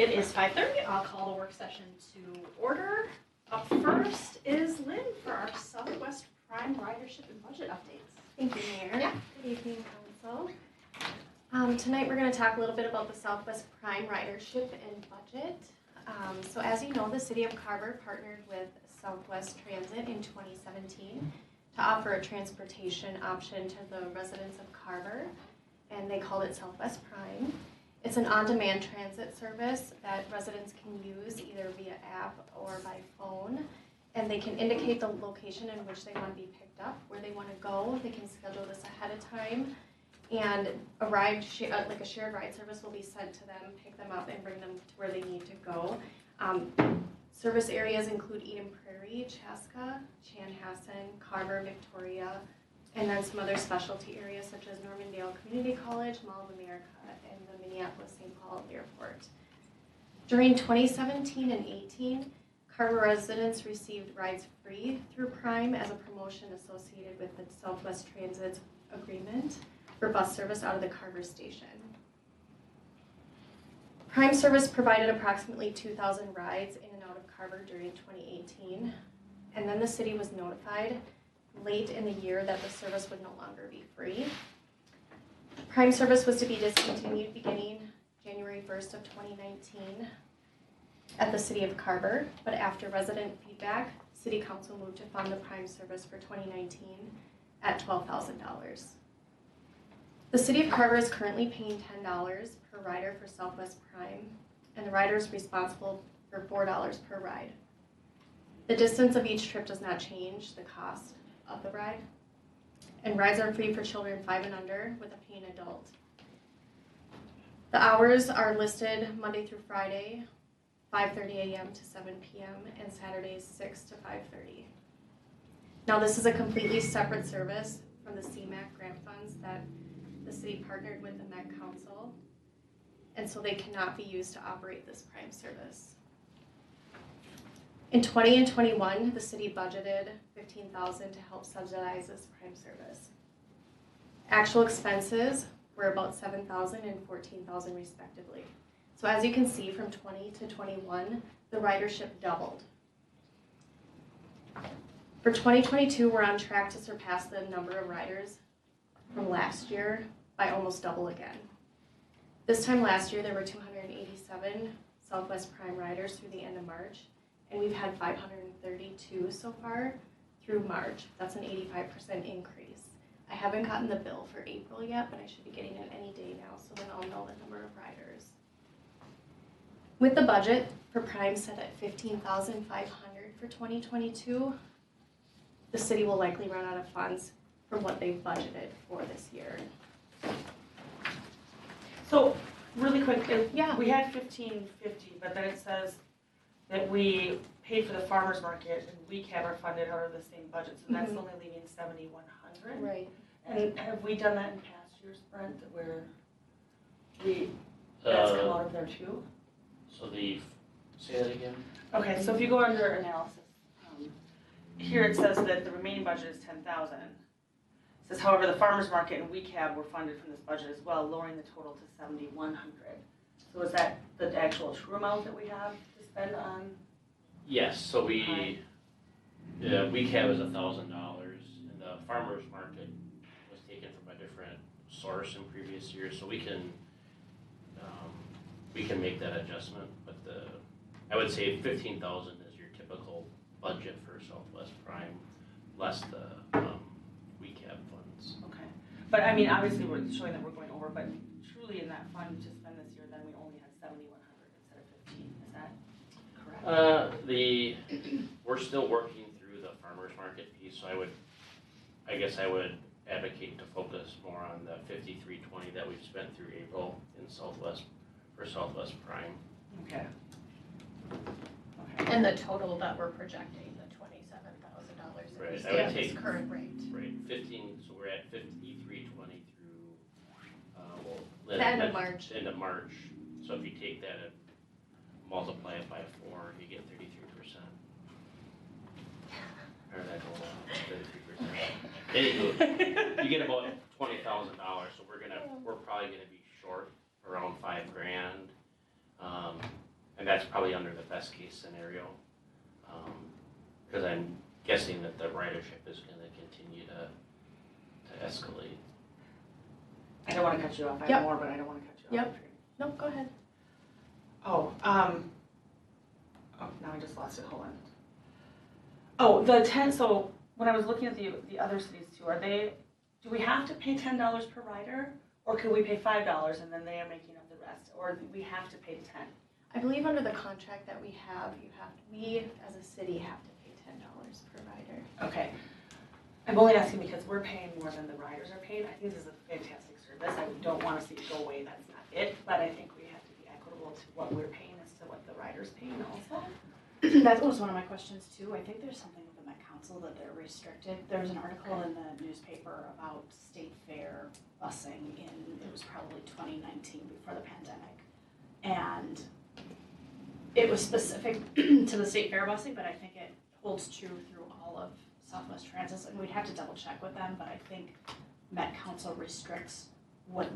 It is 5:30. I'll call the work session to order. Up first is Lynn for our Southwest Prime ridership and budget updates. Thank you, Mayor. Yeah. Good evening, Council. Tonight we're going to talk a little bit about the Southwest Prime ridership and budget. So as you know, the City of Carver partnered with Southwest Transit in 2017 to offer a transportation option to the residents of Carver, and they called it Southwest Prime. It's an on-demand transit service that residents can use either via app or by phone, and they can indicate the location in which they want to be picked up, where they want to go. They can schedule this ahead of time, and a shared ride service will be sent to them, pick them up, and bring them to where they need to go. Service areas include Eden Prairie, Chaska, Chanhassen, Carver, Victoria, and then some other specialty areas such as Normandale Community College, Mall of America, and the Minneapolis-St. Paul Airport. During 2017 and 18, Carver residents received rides free through Prime as a promotion associated with the Southwest Transit's agreement for bus service out of the Carver station. Prime service provided approximately 2,000 rides in and out of Carver during 2018, and then the city was notified late in the year that the service would no longer be free. Prime service was to be discontinued beginning January 1st of 2019 at the City of Carver, but after resident feedback, City Council moved to fund the Prime service for 2019 at $12,000. The City of Carver is currently paying $10 per rider for Southwest Prime, and the rider is responsible for $4 per ride. The distance of each trip does not change the cost of the ride, and rides are free for children 5 and under with a paying adult. The hours are listed Monday through Friday, 5:30 a.m. to 7 p.m. and Saturdays 6 to 5:30. Now this is a completely separate service from the CMAQ grant funds that the city partnered with the Met Council, and so they cannot be used to operate this Prime service. In 20 and 21, the city budgeted $15,000 to help subsidize this Prime service. Actual expenses were about $7,000 and $14,000 respectively. So as you can see, from 20 to 21, the ridership doubled. For 2022, we're on track to surpass the number of riders from last year by almost double again. This time last year, there were 287 Southwest Prime riders through the end of March, and we've had 532 so far through March. That's an 85% increase. I haven't gotten the bill for April yet, but I should be getting it any day now, so then I'll know the number of riders. With the budget for Prime set at $15,500 for 2022, the city will likely run out of funds from what they've budgeted for this year. So, really quick, Yeah. we had $1,550, but then it says that we paid for the farmer's market and WeCab are funded out of the same budget, so that's only leaving $7,100. Right. And have we done that in past years, Brent, where that's come out of there too? Say that again? Okay, so if you go under analysis, here it says that the remaining budget is $10,000. It says, however, the farmer's market and WeCab were funded from this budget as well, lowering the total to $7,100. So is that the actual true amount that we have to spend on? Yes, so WeCab is $1,000, and the farmer's market was taken from a different source in previous years, so we can make that adjustment, but I would say $15,000 is your typical budget for Southwest Prime, less the WeCab funds. Okay, but I mean, obviously we're showing that we're going over, but truly in that fund to spend this year, then we only had $7,100 instead of $15,000. Is that correct? We're still working through the farmer's market piece, so I guess I would advocate to focus more on the $53.20 that we've spent through April in Southwest Prime. Okay. And the total that we're projecting, the $27,000 that we Right, see I would at this take- current rate. Right, 15, so we're at 53.20 through, The end of March. End of March. So if you take that and multiply it by 4, you get 33%. Or did I go wrong? 33%. Anywho, you get about $20,000, so we're probably gonna be short around $5,000. that's probably under the best case scenario. Cause I'm guessing that the ridership is gonna continue to escalate. I don't wanna cut you off, I Yep. have more, but I don't wanna cut you off. Yep. Nope, go ahead. Oh, now I just lost it, hold on. Oh, the 10, so when I was looking at the other cities too, do we have to pay $10 per rider? Or can we pay $5 and then they are making up the rest? Or do we have to pay 10? I believe under the contract that we have, we as a city have to pay $10 per rider. Okay. I'm only asking because we're paying more than the riders are paid. I think this is a fantastic service. I don't want to see it go away, that's not it. But I think we have to be equitable to what we're paying as to what the rider's paying also. That was one of my questions too. I think there's something with the Met Council that they're restricted. There was an article in the newspaper about state fair busing it was probably 2019 before the pandemic. And it was specific to the state fair busing, but I think it holds true through all of Southwest Transit. And we'd have to double check with them, but I think Met Council restricts what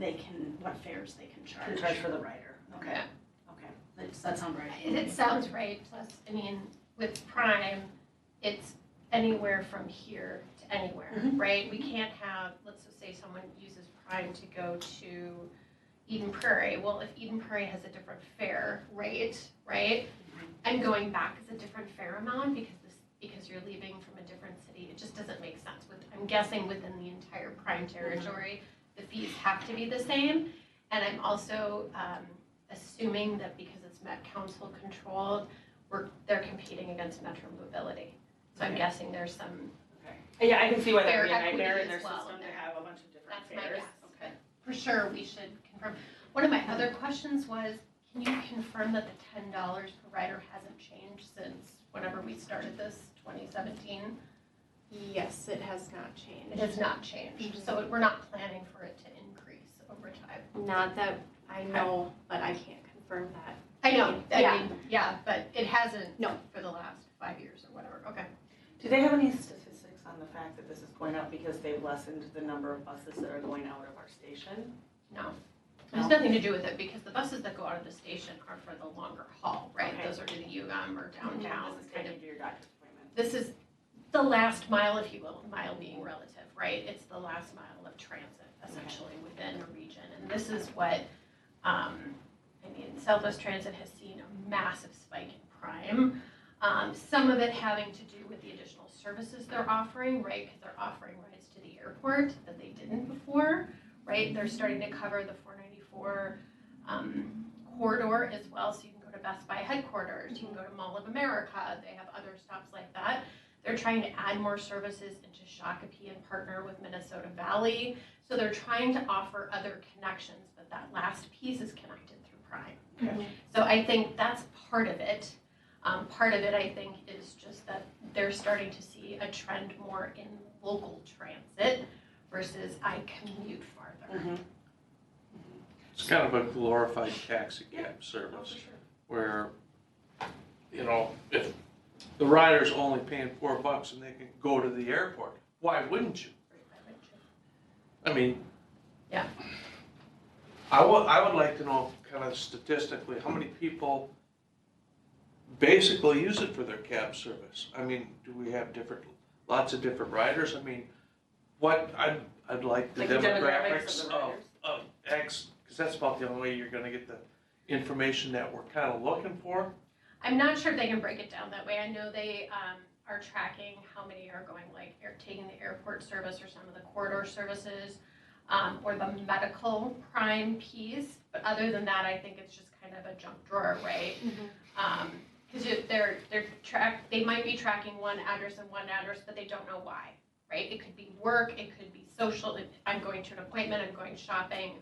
fares they can charge. Can charge for the rider. Okay. Okay. Does that sound right? It sounds right, plus, I mean, with Prime, it's anywhere from here to anywhere, right? We can't have, let's just say someone uses Prime to go to Eden Prairie. Well, if Eden Prairie has a different fare rate, right? And going back is a different fare amount because you're leaving from a different city, it just doesn't make sense. I'm guessing within the entire Prime territory, the fees have to be the same. And I'm also assuming that because it's Met Council controlled, they're competing against Metro Mobility. So I'm guessing there's some. Okay. Yeah, I can see why that would be a Fair equity nightmare in as their well system there. to have a bunch of different That's my fares. guess. Okay. For sure, we should confirm. One of my other questions was, can you confirm that the $10 per rider hasn't changed since whenever we started this, 2017? Yes, it has not changed. It has not changed, so we're not planning for it to increase over time. Not that I know, but I can't confirm that. I know, Yeah. I mean, yeah, but it hasn't No. for the last 5 years or whatever, okay. Do they have any statistics on the fact that this is going up because they've lessened the number of buses that are going out of our station? No. It has nothing to do with it because the buses that go out of the station are for the longer haul, right? Okay. Those are to the UGM or downtown. This is kind taking of. you to your doctor's appointment. This is the last mile, if you will, mile being relative, right? It's the last mile of transit essentially within a region. And this is what, Southwest Transit has seen a massive spike in Prime. Some of it having to do with the additional services they're offering, right? Because they're offering rides to the airport that they didn't before, right? They're starting to cover the 494 corridor as well. So you can go to Best Buy headquarters, you can go to Mall of America. They have other stops like that. They're trying to add more services into Shakopee and partner with Minnesota Valley. So they're trying to offer other connections, but that last piece is connected through Prime. Okay. So I think that's part of it. Part of it, I think, is just that they're starting to see a trend more in local transit versus I commute farther. It's kind of a glorified taxi cab service where, if the rider's only paying $4 and they can go to the airport, why wouldn't you? I mean. Yeah. I would like to know kind of statistically how many people basically use it for their cab service. I mean, do we have lots of different riders? I mean, I'd like the Like the demographics of the riders? of X, because that's about the only way you're gonna get the information that we're kind of looking for. I'm not sure if they can break it down that way. I know they are tracking how many are going, like, taking the airport service or some of the corridor services, or the medical Prime piece. But other than that, I think it's just kind of a junk drawer, right? Because they might be tracking one address and one address, but they don't know why, right? It could be work, it could be social. If I'm going to an appointment, I'm going shopping,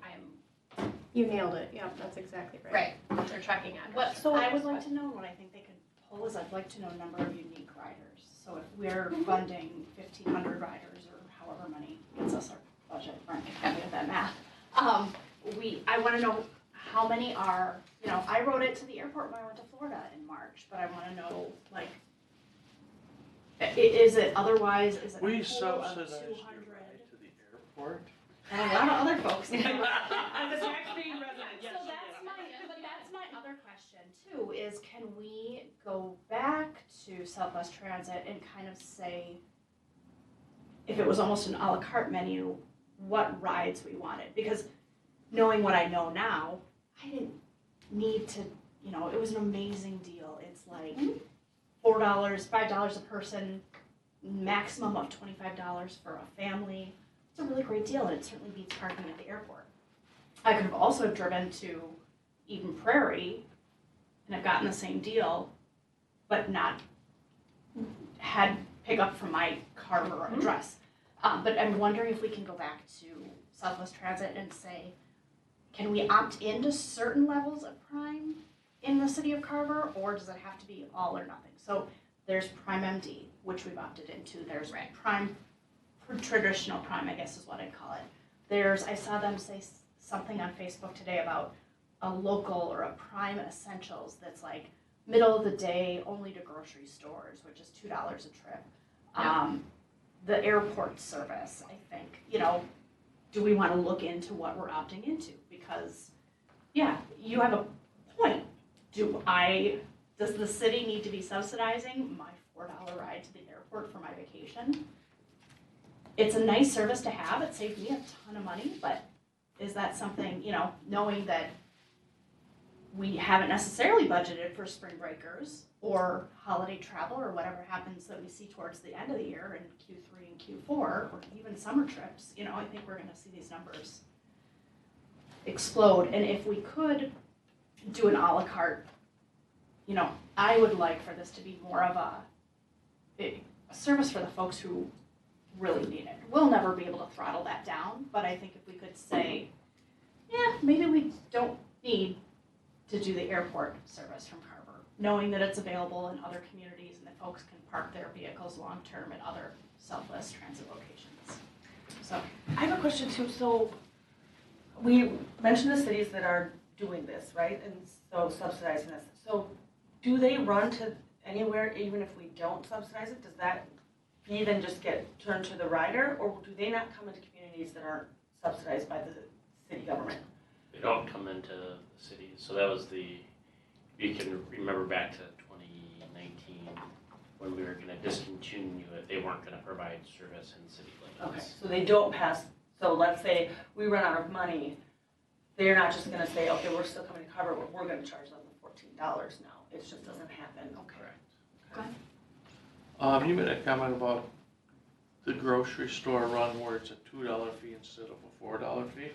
You nailed it. Yeah, that's exactly right. right. They're tracking address. So I would like to know, what I think they could pull is, I'd like to know number of unique riders. So if we're funding 1,500 riders or however many gets us our budget, Brent can help me with that math. I want to know how many are, I rode it to the airport when I went to Florida in March, but I want to know, like, is it otherwise, is it a We pool of subsidize 200? your ride to the airport. And a lot of other folks. As a tax-paying resident, yes, So she that's did. my another question too is, can we go back to Southwest Transit and kind of say, if it was almost an a la carte menu, what rides we wanted? Because knowing what I know now, I didn't need to, it was an amazing deal. It's like $4, $5 a person, maximum of $25 for a family. It's a really great deal, and it certainly beats parking at the airport. I could have also driven to Eden Prairie and have gotten the same deal, but not had pickup from my Carver address. But I'm wondering if we can go back to Southwest Transit and say, can we opt into certain levels of Prime in the city of Carver, or does it have to be all or nothing? So there's Prime MD, which we've opted into. There's Prime, traditional Prime, I guess is what I'd call it. I saw them say something on Facebook today about a local or a Prime Essentials that's like middle of the day, only to grocery stores, which is $2 a trip. Yeah. The airport service, I think, do we want to look into what we're opting into? Because, yeah, you have a point. Does the city need to be subsidizing my $4 ride to the airport for my vacation? It's a nice service to have. It saved me a ton of money, but is that something, knowing that we haven't necessarily budgeted for spring breakers or holiday travel or whatever happens that we see towards the end of the year in Q3 and Q4, or even summer trips, I think we're gonna see these numbers explode. And if we could do an a la carte, I would like for this to be more of a service for the folks who really need it. We'll never be able to throttle that down, but I think if we could say, maybe we don't need to do the airport service from Carver, knowing that it's available in other communities and that folks can park their vehicles long-term at other Southwest Transit locations. So I have a question too. So we mentioned the cities that are doing this, right? And so subsidizing this. So do they run to anywhere even if we don't subsidize it? Does that fee then just get turned to the rider, or do they not come into communities that aren't subsidized by the city government? They don't come into the cities, so that was you can remember back to 2019 when we were gonna discontinue it, they weren't gonna provide service in city limits. Okay, so they don't pass, so let's say we run out of money, they're not just gonna say, okay, we're still coming to Carver, but we're gonna charge them the $14 now. It just doesn't happen, okay. Correct. You made a comment about the grocery store run where it's a $2 fee instead of a $4 fee.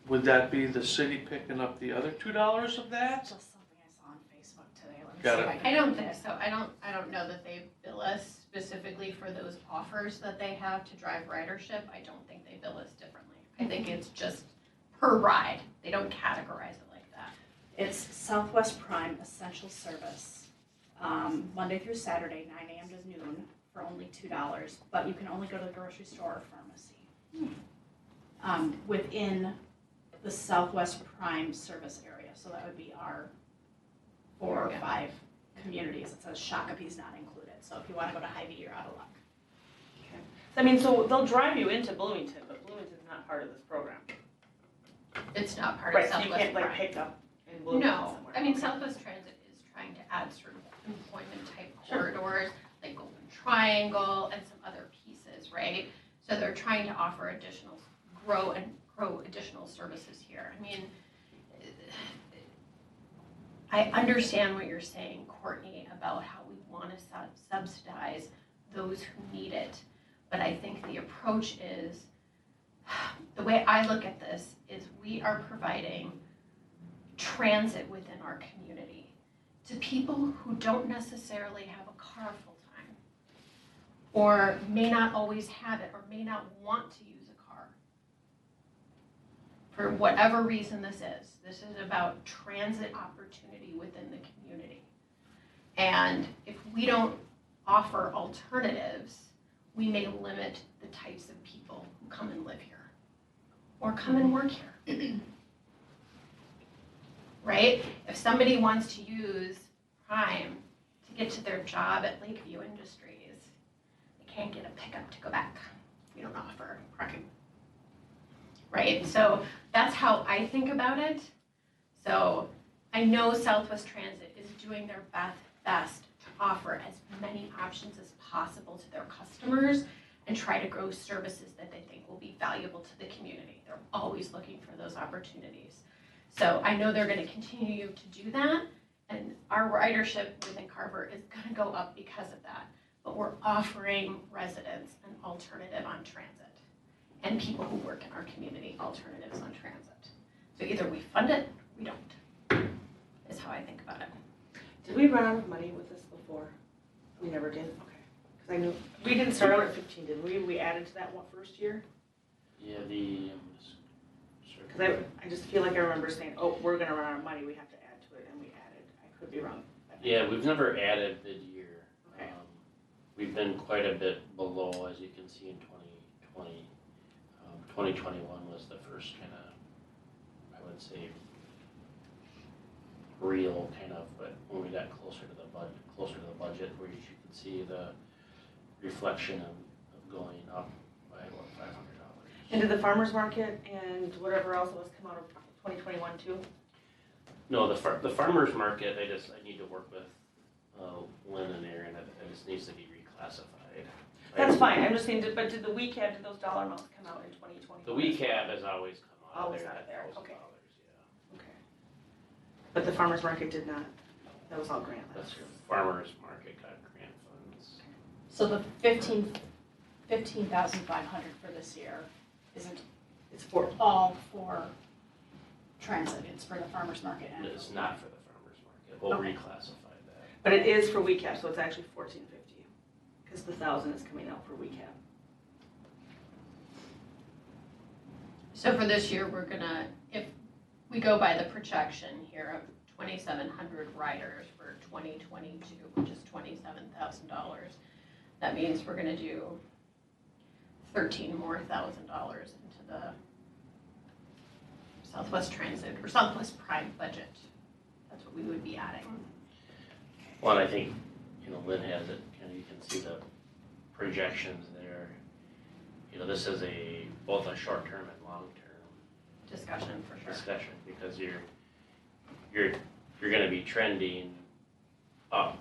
Would that be the city picking up the other $2 of that? that's just something I saw on Facebook today. Let me Got see it. if can I don't find think it. so. I don't know that they bill us specifically for those offers that they have to drive ridership. I don't think they bill us differently. I think it's just per ride. They don't categorize it like that. It's Southwest Prime Essential Service, Monday through Saturday, 9 a.m. to noon, for only $2, but you can only go to the grocery store or pharmacy. Within the Southwest Prime service area, so that would be our 4 or 5 communities. It says Shakopee's not included, so if you wanna go to Hy-Vee, you're out of luck. I mean, so they'll drive you into Bloomington, but Bloomington's not part of this program. It's not part of Right, so you Southwest can't like Prime. pick up in Bloomington No, somewhere. I mean, Okay. Southwest Transit is trying to add sort of employment type corridors, like Golden Triangle and some other pieces, right? So they're trying to offer grow additional services here. I mean, I understand what you're saying, Courtney, about how we want to subsidize those who need it. But I think the approach is, the way I look at this is we are providing transit within our community to people who don't necessarily have a car full-time, or may not always have it, or may not want to use a car. For whatever reason this is about transit opportunity within the community. And if we don't offer alternatives, we may limit the types of people who come and live here or come and work here. Right? If somebody wants to use Prime to get to their job at Lakeview Industries, they can't get a pickup to go back. We don't offer parking. Right? So that's how I think about it. So I know Southwest Transit is doing their best to offer as many options as possible to their customers and try to grow services that they think will be valuable to the community. They're always looking for those opportunities. So I know they're going to continue to do that, and our ridership within Carver is going to go up because of that. But we're offering residents an alternative on transit and people who work in our community alternatives on transit. So either we fund it, we don't, is how I think about it. Did we run out of money with this before? We never did, okay. Cause I knew, we didn't start out at 15, did we? We added to that one first year? Yeah, Cause I just feel like I remember saying, oh, we're gonna run out of money, we have to add to it, and we added. I could be wrong. yeah, we've never added mid-year. Okay. We've been quite a bit below, as you can see in 2020. 2021 was the first kind of, I would say, real kind of, but when we got closer to the budget, where you could see the reflection of going up by about $500. And did the farmer's market and whatever else was come out of 2021 too? No, the farmer's market, I need to work with Lynn and Aaron, and it just needs to be reclassified. That's fine, I'm just saying, but did the WECAB, did those dollar amounts come out in 2020? The WECAB has always come out of Always there, out of there, $1,000, okay. yeah. Okay. But the farmer's market did not, that was all grant. That's your farmer's market got grant funds. So the 15,500 for this year isn't It's for, all for transit, it's for the farmer's market and. It's not for the farmer's market, we'll Okay. reclassify that. but it is for WECAB, so it's actually 1450. Because the 1,000 is coming out for WECAB. So for this year, we're gonna, if we go by the projection here of 2,700 riders for 2022, which is $27,000, that means we're gonna do $13,000 more into the Southwest Transit or Southwest Prime budget. That's what we would be adding. Well, and I think, Lynn has it, you can see the projections there. This is both a short-term and long-term Discussion for sure. discussion, because you're gonna be trending up.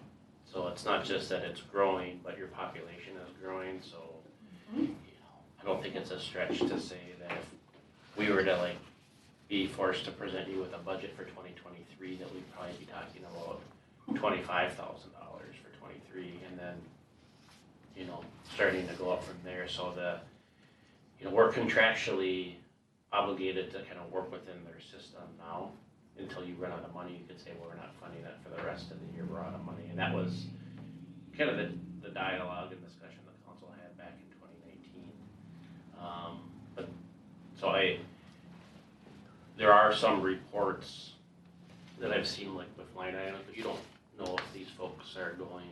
So it's not just that it's growing, but your population is growing, so, I don't think it's a stretch to say that if we were to be forced to present you with a budget for 2023, that we'd probably be talking about $25,000 for 23, and then, starting to go up from there. So we're contractually obligated to kind of work within their system now. Until you run out of money, you could say, well, we're not funding that for the rest of the year, we're out of money. And that was kind of the dialogue and discussion the council had back in 2019. There are some reports that I've seen with line items, but you don't know if these folks are going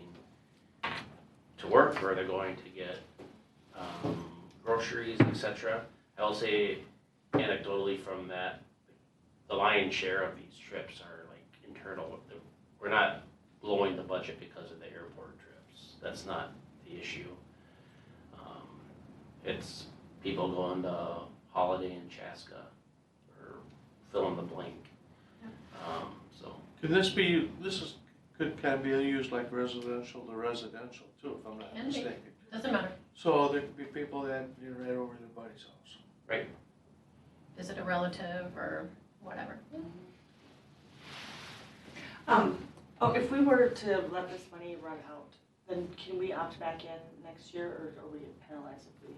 to work or they're going to get groceries, etc. I will say anecdotally from that, the lion's share of these trips are internal. We're not blowing the budget because of the airport trips. That's not the issue. It's people going to Holiday in Chaska or fill in the blank. Could could kind of be used like residential to residential too, if I'm not Can be. mistaken. Doesn't matter. So there could be people that you're right over their buddy's house. Visit a relative or whatever. If we were to let this money run out, then can we opt back in next year, or are we penalized if we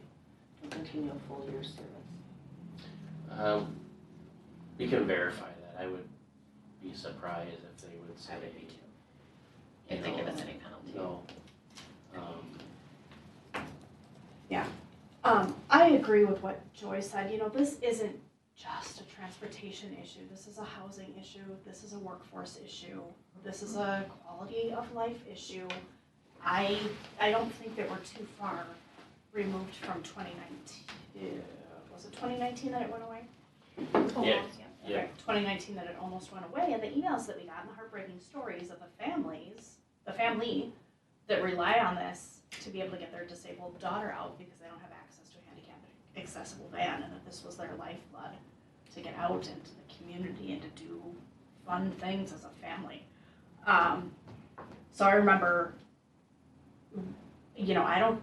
don't continue a full year's service? We can verify that. I would be surprised if they would say. I would be too. If they give us any penalty. No. I agree with what Joy said. This isn't just a transportation issue. This is a housing issue. This is a workforce issue. This is a quality of life issue. I don't think that we're too far removed from 2019. Was it 2019 that it went away? Yeah. Okay, 2019 that it almost went away, and the emails that we got and the heartbreaking stories of the family that rely on this to be able to get their disabled daughter out because they don't have access to a handicapped accessible van, and that this was their lifeblood to get out into the community and to do fun things as a family. So I remember, I don't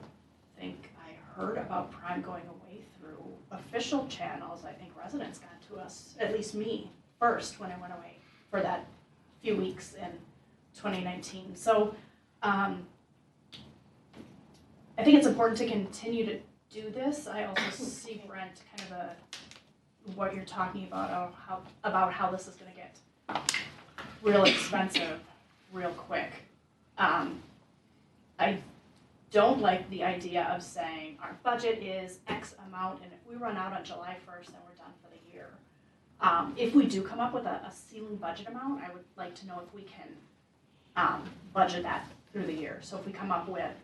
think I heard about Prime going away through official channels. I think residents got to us, at least me, first when I went away for that few weeks in 2019. So I think it's important to continue to do this. I also see, Brent, kind of what you're talking about how this is going to get real expensive real quick. I don't like the idea of saying our budget is X amount, and if we run out on July 1st, then we're done for the year. If we do come up with a ceiling budget amount, I would like to know if we can budget that through the year. So if we come up with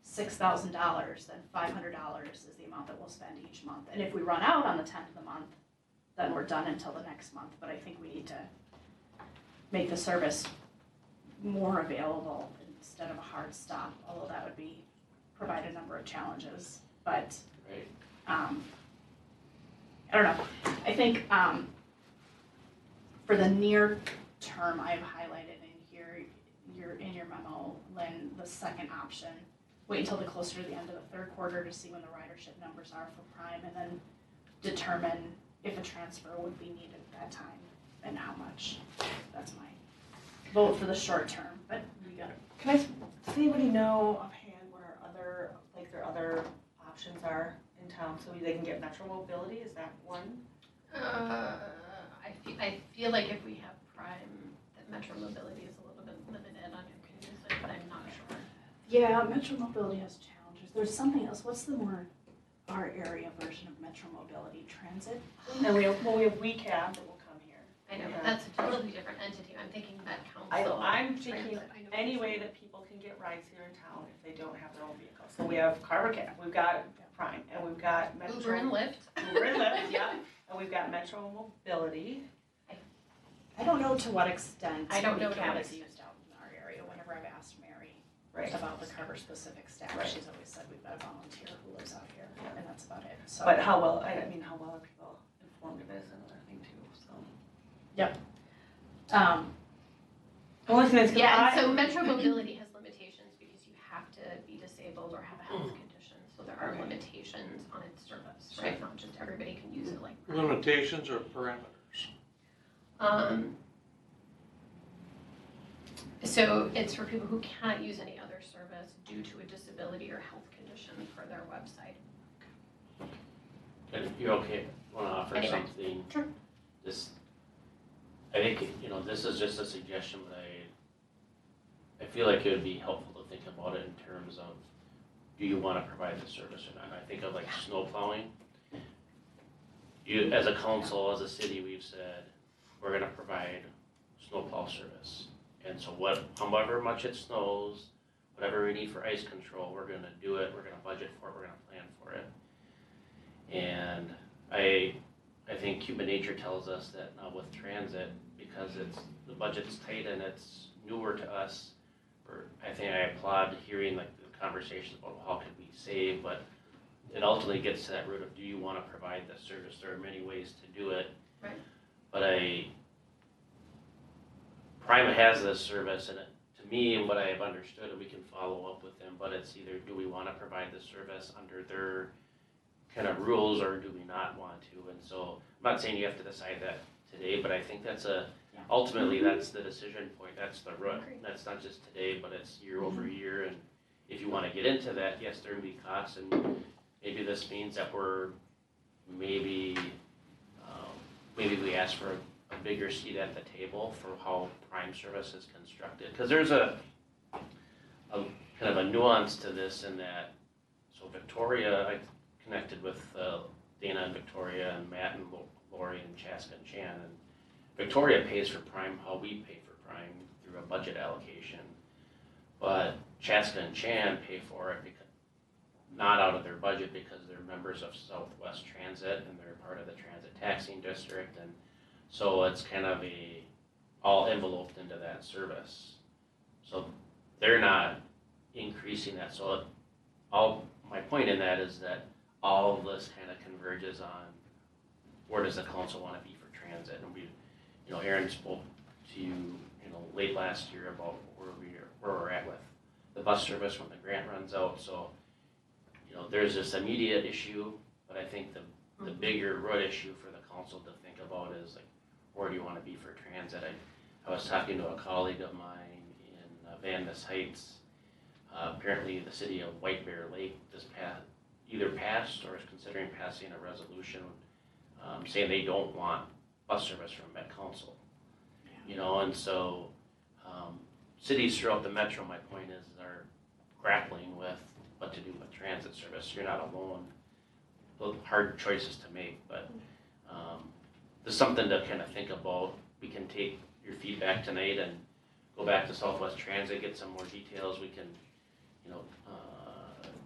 $6,000, then $500 is the amount that we'll spend each month. And if we run out on the 10th of the month, then we're done until the next month. But I think we need to make the service more available instead of a hard stop, although that would provide a number of challenges. But Right. I don't know. I think for the near term, I've highlighted in here, in your memo, Lynn, the second option. Wait until the closer to the end of the third quarter to see when the ridership numbers are for Prime, and then determine if a transfer would be needed at that time and how much. That's my vote for the short term, but we got it. Does anybody know offhand where their other options are in town so they can get Metro Mobility? Is that one? I feel like if we have Prime, that Metro Mobility is a little bit limited on who can use it, but I'm not sure. Yeah, Metro Mobility has challenges. There's something else. What's the more our area version of Metro Mobility? Transit? And we have WeCab that will come here. I know, Yeah. but that's a totally different entity. I'm thinking Met Council. I'm thinking Transit, I know. any way that people can get rides here in town if they don't have their own vehicle. So we have Carver Cab, we've got Prime, and we've got Metro. Uber and Lyft. Uber and Lyft, yeah. And we've got Metro Mobility. I don't know to what extent I don't know to WeCab what is extent. used out in our area. Whenever I've asked Mary Right. about the Carver specific staff, Right. she's always said we've got a volunteer who lives out here, and that's about it. So, But how well are people informed of it is another thing too, so. The only thing that's gonna. Yeah, and so Metro Mobility has limitations because you have to be disabled or have a health condition. So there are limitations on its service, right? Not just everybody can use it like. Limitations or parameters? So it's for people who cannot use any other service due to a disability or health condition per their website. And you're okay, wanna offer Anyway. something? Sure. This, I think, this is just a suggestion, but I feel like it would be helpful to think about it in terms of, do you wanna provide the service or not? I think of like snow plowing. You, as a council, as a city, we've said, we're gonna provide snowplow service. And so however much it snows, whatever we need for ice control, we're gonna do it, we're gonna budget for it, we're gonna plan for it. And I think human nature tells us that now with transit, because the budget's tight and it's newer to us, I think I applaud hearing like the conversations about how could we save, but it ultimately gets to that root of, do you wanna provide the service? There are many ways to do it. Right. But Prime has this service, and to me, and what I have understood, and we can follow up with them, but it's either, do we wanna provide the service under their kind of rules, or do we not want to? And so, I'm not saying you have to decide that today, but I think that's ultimately, that's the decision point, that's the root. Agree. That's not just today, but it's year over year, and if you wanna get into that, yes, there will be costs, and maybe this means that we're, maybe we ask for a bigger seat at the table for how Prime service is constructed. Because there's a kind of a nuance to this in that, so Victoria, I connected with Dana and Victoria and Matt and Lori and Chaska and Chan, and Victoria pays for Prime how we pay for Prime through a budget allocation. But Chaska and Chan pay for it because, not out of their budget, because they're members of Southwest Transit and they're part of the transit taxing district, and so it's kind of all enveloped into that service. So they're not increasing that. So my point in that is that all of this kind of converges on where does the council want to be for transit, and we, Aaron spoke to you, late last year about where we're at with the bus service when the grant runs out, so, there's this immediate issue, but I think the bigger root issue for the council to think about is like, where do you wanna be for transit? I was talking to a colleague of mine in Van Ness Heights. Apparently the city of White Bear Lake either passed or is considering passing a resolution saying they don't want bus service from Met Council. And so cities throughout the metro, my point is, are grappling with what to do with transit service. You're not alone. Those hard choices to make, but there's something to kind of think about. We can take your feedback tonight and go back to Southwest Transit, get some more details. We can,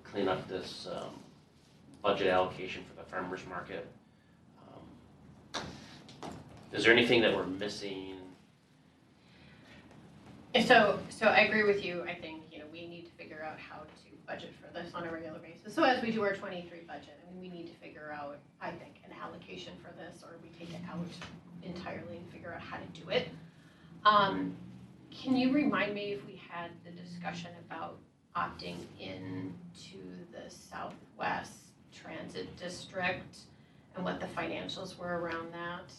clean up this budget allocation for the farmers market. Is there anything that we're missing? So I agree with you. I think, we need to figure out how to budget for this on a regular basis. So as we do our 23 budget, we need to figure out, I think, an allocation for this, or we take it out entirely and figure out how to do it. Can you remind me if we had the discussion about opting into the Southwest Transit District and what the financials were around that?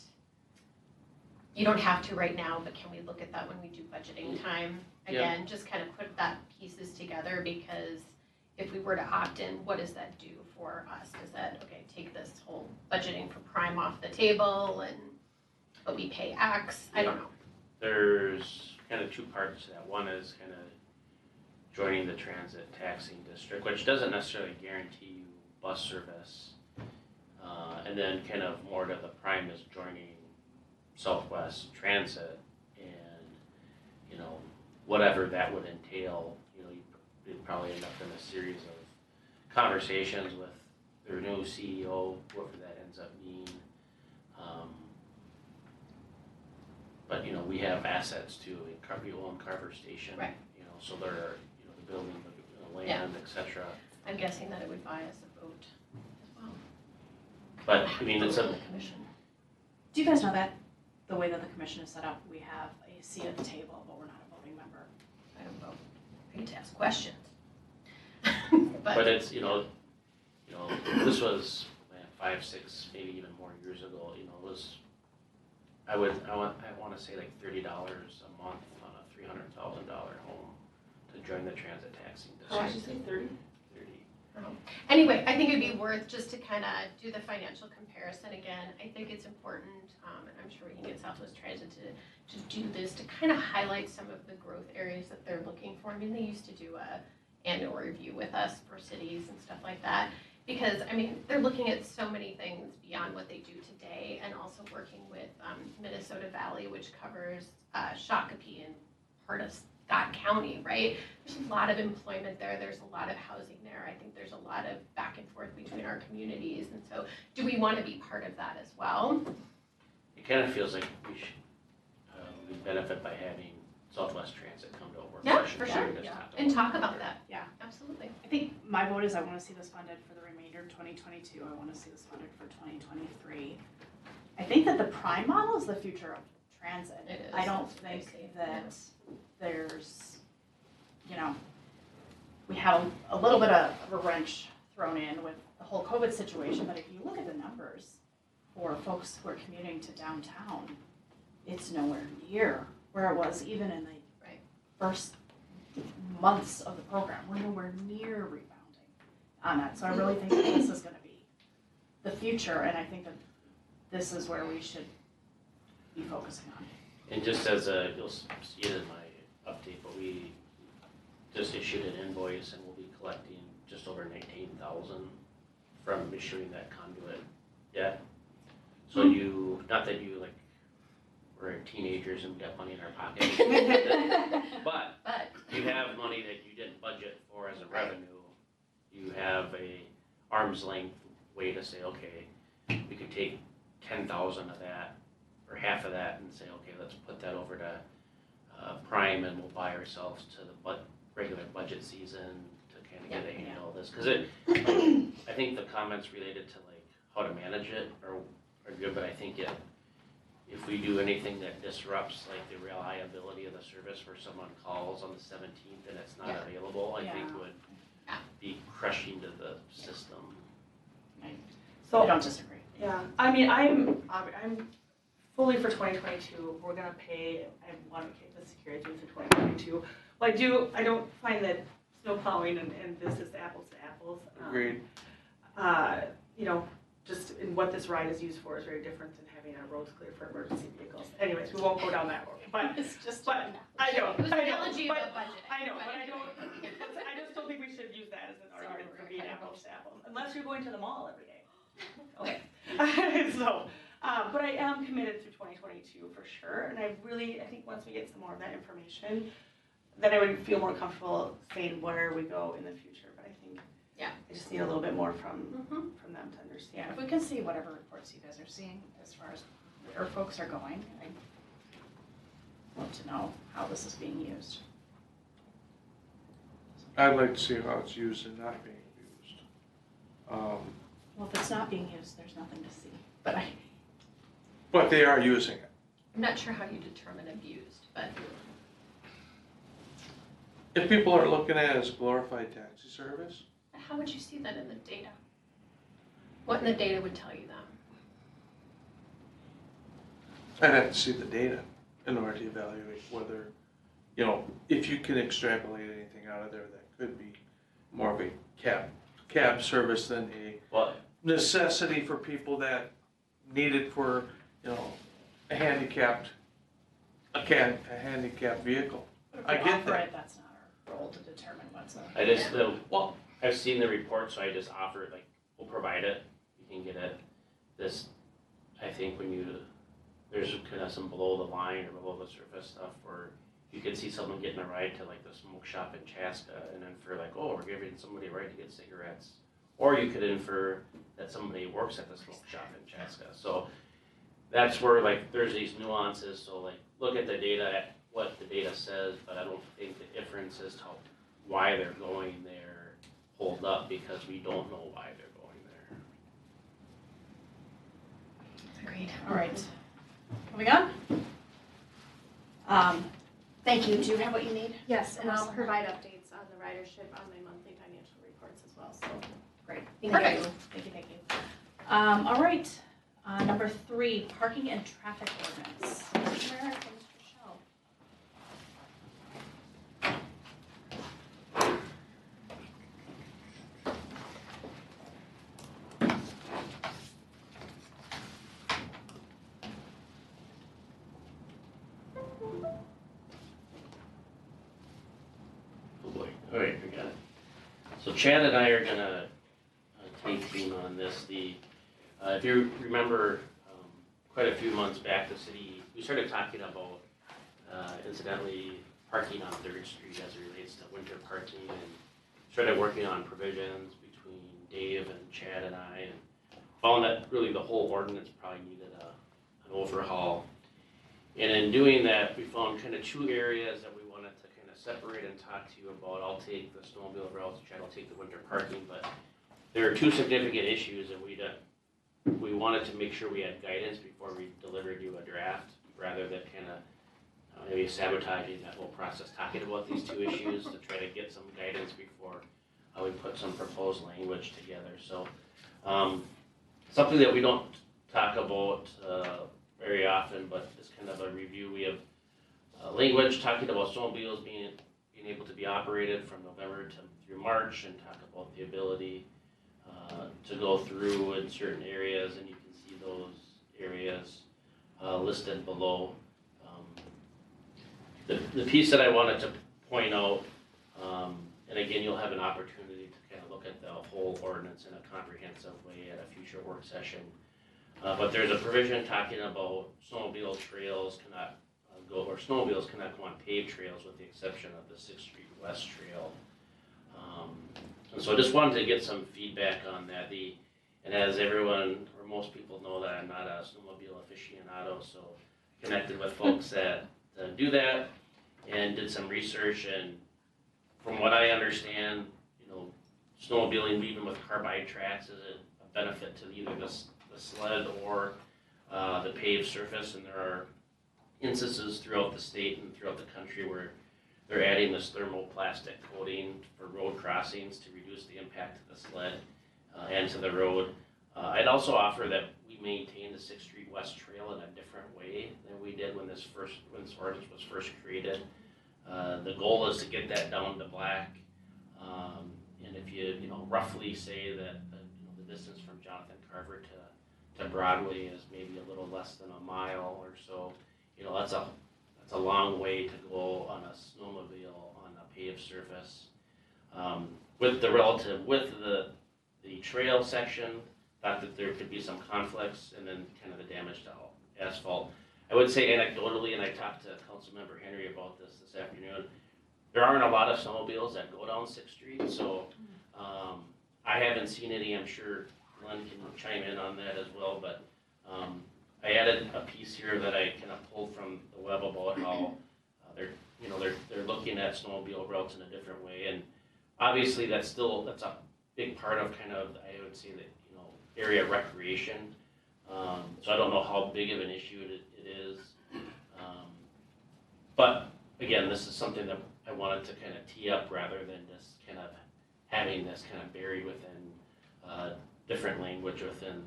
You don't have to right now, but can we look at that when we do budgeting time? Again, just kind of put that pieces together, because if we were to opt in, what does that do for us? Does that, take this whole budgeting for Prime off the table but we pay X? I don't know. There's kind of two parts to that. One is kind of joining the transit taxing district, which doesn't necessarily guarantee you bus service. And then kind of more to the Prime is joining Southwest Transit, and whatever that would entail, you'd probably end up in a series of conversations with their new CEO, whoever that ends up being. But we have assets too. We own Carver Station, right? So there are the building, the land, etc. I'm guessing that it would buy us a boat as well. But it's the commission. Do you guys know that the way that the commission is set up, we have a seat at the table, but we're not a voting member? I don't vote. I get to ask questions. But it's this was 5, 6, maybe even more years ago. It was I want to say like $30 a month on a $300,000 home to join the transit taxing district. How much did you say, 30? 30. Anyway, I think it'd be worth just to kind of do the financial comparison again. I think it's important, and I'm sure we can get Southwest Transit to do this, to kind of highlight some of the growth areas that they're looking for. They used to do a annual review with us for cities and stuff like that, because they're looking at so many things beyond what they do today, and also working with Minnesota Valley, which covers Shakopee and part of Scott County, right? There's a lot of employment there. There's a lot of housing there. I think there's a lot of back and forth between our communities, and so do we want to be part of that as well? It kind of feels like we benefit by having Southwest Transit come to a work Yeah, session. for so sure. we can just And talk about that. Yeah. Absolutely. I think my vote is I want to see this funded for the remainder of 2022. I want to see this funded for 2023. I think that the Prime model is the future of transit. It is. I don't It's think crazy. that there's, we have a little bit of a wrench thrown in with the whole COVID situation, but if you look at the numbers for folks who are commuting to downtown, it's nowhere near where it was even in the first months of the program. We're nowhere near rebounding on that. So I really think that this is going to be the future, and I think that this is where we should be focusing on. And just you'll see it in my update, but we just issued an invoice and we'll be collecting just over 19,000 from issuing that conduit debt. So not that you we're teenagers and we got money in our pocket, but you have money that you didn't budget for as a revenue. You have a arm's length way to say, okay, we could take 10,000 of that or half of that and say, okay, let's put that over to Prime, and we'll buy ourselves to the regular budget season to kind of get a handle of this. Because I think the comments related to how to manage it are good, but I think if we do anything that disrupts like the reliability of the service where someone calls on the 17th and it's not Yeah. available, I think Yeah. would Yeah. be crushing to the system. I So, don't disagree. yeah, I mean, I'm fully for 2022, we're gonna pay, I want to keep the security through 2022. Well, I don't find that snow plowing and this is apples to apples. Agreed. You know, just in what this ride is used for is very different than having our roads cleared for emergency vehicles. Anyways, we won't go down that road, but, It's just. but, I know, It was an I know, analogy but, about budgeting. I know, but I just don't think we should use that as an argument for being apples to apples, unless you're going to the mall every day. Okay, so, but I am committed through 2022 for sure, and I think once we get some more of that information, then I would feel more comfortable saying where we go in the future, but I think Yeah. I just need a little bit more from Mhm. them to Yeah, understand. if we can see whatever reports you guys are seeing as far as where folks are going, I want to know how this is being used. I'd like to see how it's used and not being used. Well, if it's not being used, there's nothing to see, but But they are using it. I'm not sure how you determine abused, but If people are looking at it as a glorified taxi service, how would you see that in the data? What in the data would tell you that? I'd have to see the data in order to evaluate whether, you know, if you can extrapolate anything out of there that could be more of a cab service than a Well, necessity for people that need it for, you know, a handicapped vehicle. if I we get offer that. it, that's not our role to determine what's a. I just, Well, I've seen the report, so I just offer it, like, we'll provide it, you can get it. This, I think there's kind of some below the line or below the surface stuff where you could see someone getting a ride to like the smoke shop in Chaska and infer like, oh, we're giving somebody a ride to get cigarettes. Or you could infer that somebody works at the smoke shop in Chaska. So that's where like there's these nuances, so like look at the data, at what the data says, but I don't think the inferences to why they're going there hold up because we don't know why they're going there. Agreed. All right. Moving on. Thank you. Do you have what you need? Yes, and I'll provide updates on the ridership on my monthly financial reports as well, so. Great. Thank Perfect. you. Thank you. All right. Number 3, parking and traffic ordinance. Mr. Merrick and Mr. Shell. Oh boy, all right, we got it. So Chad and I are gonna take team on this. If you remember, quite a few months back, we started talking about incidentally parking on 3rd Street as it relates to winter parking and started working on provisions between Dave and Chad and I and found that really the whole ordinance probably needed an overhaul. And in doing that, we found kind of 2 areas that we wanted to kind of separate and talk to you about. I'll take the snowmobile routes, Chad will take the winter parking, but there are 2 significant issues that we wanted to make sure we had guidance before we delivered you a draft, rather than kind of maybe sabotaging that whole process, talking about these 2 issues to try to get some guidance before we put some proposed language together. So something that we don't talk about very often, but it's kind of a review. We have language talking about snowmobiles being able to be operated from November through March, and talk about the ability to go through in certain areas, and you can see those areas listed below. The piece that I wanted to point out, and again, you'll have an opportunity to kind of look at the whole ordinance in a comprehensive way at a future work session. But there's a provision talking about snowmobile trails cannot or snowmobiles cannot go on paved trails with the exception of the 6th Street West Trail. And so I just wanted to get some feedback on that. And as everyone, or most people know, that I'm not a snowmobile aficionado, so connected with folks that do that and did some research. And from what I understand, snowmobiling even with carbide tracks is a benefit to either the sled or the paved surface, and there are instances throughout the state and throughout the country where they're adding this thermoplastic coating for road crossings to reduce the impact of the sled and to the road. I'd also offer that we maintain the 6th Street West Trail in a different way than we did when this ordinance was first created. The goal is to get that down to black, and if you roughly say that the distance from Jonathan Carver to Broadway is maybe a little less than a mile or so, that's a long way to go on a snowmobile on a paved surface. With the relative width of the trail section, thought that there could be some conflicts, and then kind of the damage to asphalt. I would say anecdotally, and I talked to Councilmember Henry about this afternoon, there aren't a lot of snowmobiles that go down 6th Street, so I haven't seen any. I'm sure Glenn can chime in on that as well, but I added a piece here that I kind of pulled from the web about how they're looking at snowmobile routes in a different way, and obviously that's a big part of kind of, I would say, that area recreation. So I don't know how big of an issue it is, but again, this is something that I wanted to kind of tee up rather than just kind of having this kind of buried within different language within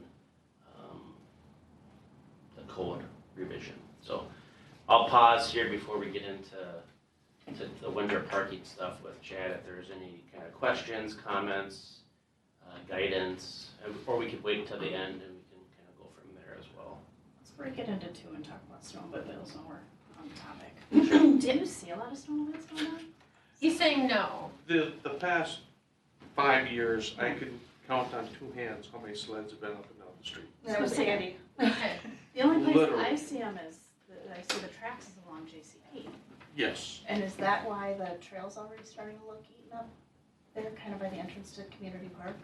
the code revision. So I'll pause here before we get into the winter parking stuff with Chad, if there's any kind of questions, comments, guidance, or we could wait until the end and we can kind of go from there as well. Let's break it into two and talk about snowmobiles while we're on the topic. Did you see a lot of snowmobiles going on? He's saying no. The past 5 years, I can count on 2 hands how many sleds have been up and down the street. That was Sandy. Okay. The only place Literally. I see them is, I see the tracks is along JCP. Yes. And is that why the trail's already starting to look eaten up? They're kind of by the entrance to Community Park?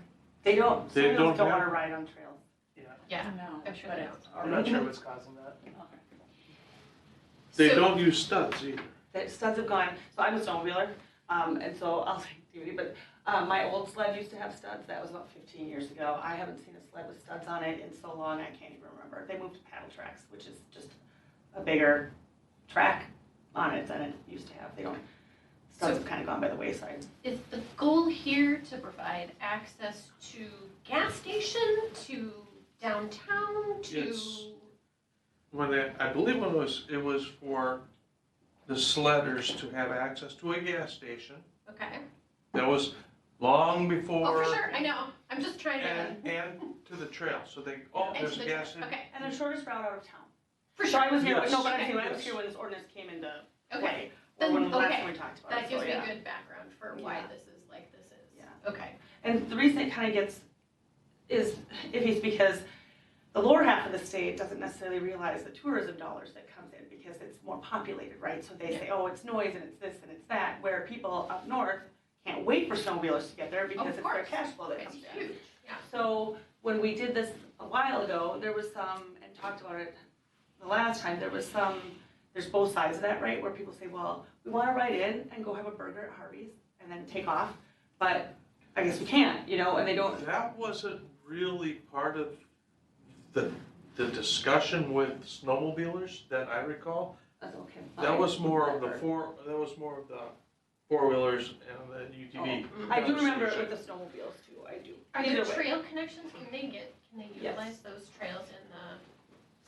They don't have- want to ride on trails. Yeah. No, I'm sure but they it's I'm already. not sure what's causing that. Okay. They So- don't use studs either. The studs have gone, so I'm a snowmobiler, and so I'll take duty, but my old sled used to have studs. That was about 15 years ago. I haven't seen a sled with studs on it in so long, I can't even remember. They moved to paddle tracks, which is just a bigger track on it than it used to have. Studs have kind of gone by the wayside. Is the goal here to provide access to gas station, to downtown, to? Yes. I believe it was for the sledders to have access to a gas station. Okay. That was long Oh, before. for sure, I know. I'm just trying to. And to the trail, so And there's to a the- gas station. Okay, And the shortest route out of town. for So sure. I was here, Yes. no, but I'm Okay. saying, I was Yes. here when this ordinance came into Okay, play. Then- Or when the last okay. time we talked about that it, gives so me yeah. good background for why Yeah. this is like this is. Yeah. Okay. And the reason it kind of gets is iffy is because the lower half of the state doesn't necessarily realize the tourism dollars that comes in because it's more populated, right? So they say, oh, it's noise and it's this and it's that, where people up north can't wait for snowmobilers to get there because Of it's their course. cash flow that It's comes in. huge, yeah. So when we did this a while ago, there was some, and talked about it the last time, there's both sides of that, right? Where people say, well, we want to ride in and go have a burger at Harvey's and then take off, but I guess we can't, and they don't. That wasn't really part of the discussion with snowmobilers that I recall. That's okay. That was more of the Whatever. four-wheelers and the UTV. I do remember it conversation. with the snowmobiles too, I do. Are Either there way. trail connections? Can they Yes. utilize those trails in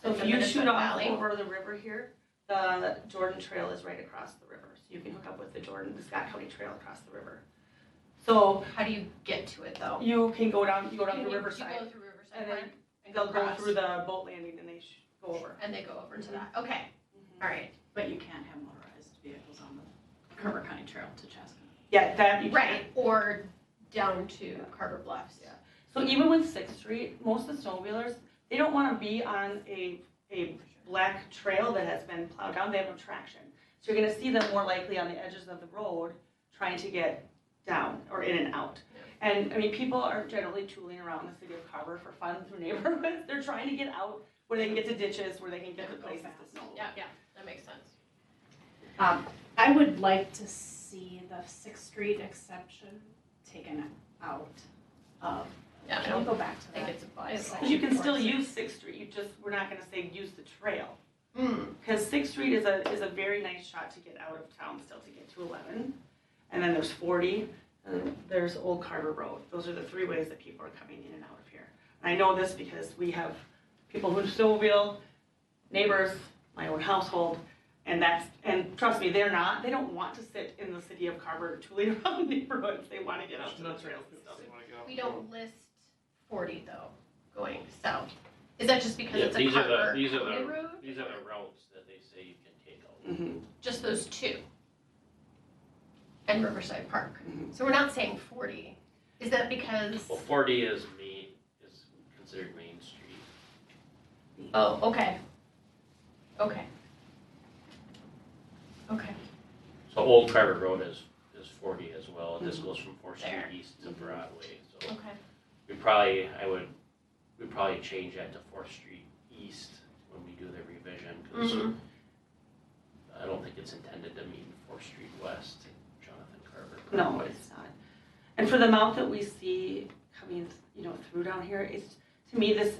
So in if the you Minnesota shoot off Valley? over the river here, the Jordan Trail is right across the river. So you can hook up with the Scott County Trail across the river. So How do you get to it though? you can go down Can the you- riverside. You go through Riverside And then Park and They'll go across, through the boat landing and they go over. and they go over to that. Okay, all right. But you can't have motorized vehicles on the Carver County Trail to Chaska. Yeah, that you can. Right, or down to Carver Bluffs. Yeah. So even with 6th Street, most of the snowmobilers, they don't want to be on a black trail that has been plowed down. They have no traction. So you're going to see them more likely on the edges of the road trying to get down or in and out. And I mean, people are generally tooling around the city of Carver for fun through neighborhoods. They're trying to get out where they can get to ditches, where they can get to Go places fast. to snow. Yeah, that makes sense. I would like to see the 6th Street exception taken out of Yeah, I Can we don't go back to think that? it's advisable. But you can still use Sixth Street, we're not gonna say use the trail. Mm, Cause Sixth Street is a very nice shot to get out of town still, to get to 11. And then there's 40, and then there's Old Carver Road. Those are the three ways that people are coming in and out of here. And I know this because we have people who snowmobile, neighbors, my own household, and trust me, they don't want to sit in the city of Carver tooling around neighborhoods. They wanna get out to the trails and stuff. we don't list 40 though, going south. Is that just because Yeah, it's a these are Carver the County road? these are the routes that they say you can take out. Mhm. Just those two? And Riverside Park. Mhm. So we're not saying 40. Is that because, Well, 40 is considered Main Street. oh, okay. Okay. Okay, So Old Carver Road is 40 as well, and this goes from 4th Street There. east to Broadway, so okay. we'd probably change that to 4th Street east when we do the revision, because Mhm. I don't think it's intended to meet 4th Street west, Jonathan Carver. No, Broadway. it's not. And for the amount that we see coming, through down here, to me, it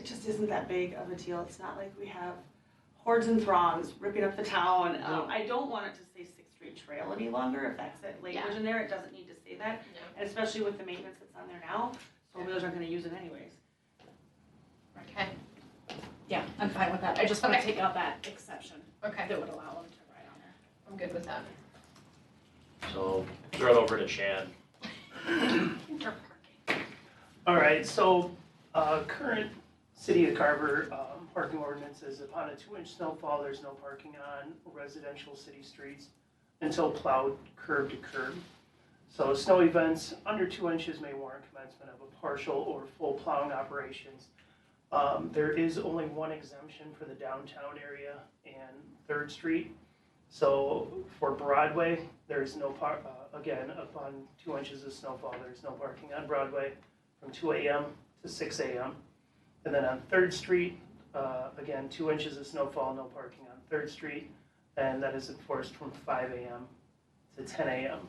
just isn't that big of a deal. It's not like we have hordes and throngs ripping up the town. I don't want it to say Sixth Street Trail any longer. If that's that language in there, it doesn't need to say that. Yeah. And especially with the maintenance that's on there now, snowmobilers aren't gonna use it anyways. Okay, Yeah, I'm fine with that. I just want to Okay. take out that exception okay, that would allow them to ride on there. I'm good with that. So throw it over to Chad. Indoor parking. All right, so current City of Carver parking ordinance is upon a 2-inch snowfall, there's no parking on residential city streets until plowed curb to curb. So snow events under 2 inches may warrant commencement of a partial or full plowing operations. There is only one exemption for the downtown area and 3rd Street. So for Broadway, there's no again, upon 2 inches of snowfall, there's no parking on Broadway from 2 a.m. to 6 a.m. And then on 3rd Street, again, 2 inches of snowfall, no parking on 3rd Street, and that is enforced from 5 a.m. to 10 a.m.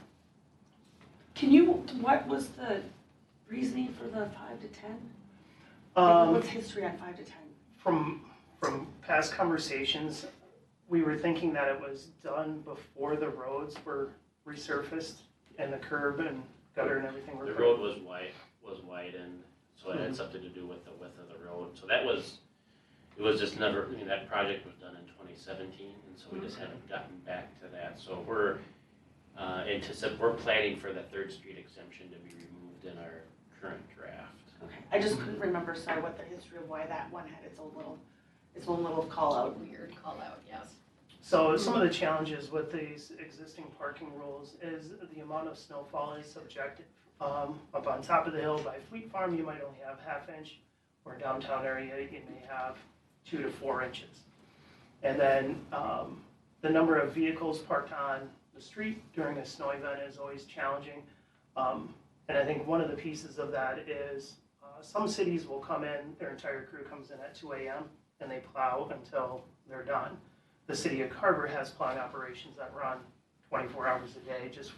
What was the reasoning for the 5 to 10? What's history on 5 to 10? From past conversations, we were thinking that it was done before the roads were resurfaced and the curb and gutter and everything were. The road was widened, so it had something to do with the width of the road. So it was just never, that project was done in 2017, and so we just haven't gotten back to that. So we're planning for the 3rd Street exemption to be removed in our current draft. Okay, I just couldn't remember, sorry, what the history of why that one had its own little call out. Weird call out, yes. So some of the challenges with these existing parking rules is the amount of snowfall is subjective. Up on top of the hill by Fleet Farm, you might only have ½ inch, or downtown area, you may have 2 to 4 inches. And then the number of vehicles parked on the street during a snow event is always challenging. And I think one of the pieces of that is some cities will come in, their entire crew comes in at 2 a.m. and they plow until they're done. The city of Carver has plowing operations that run 24 hours a day, just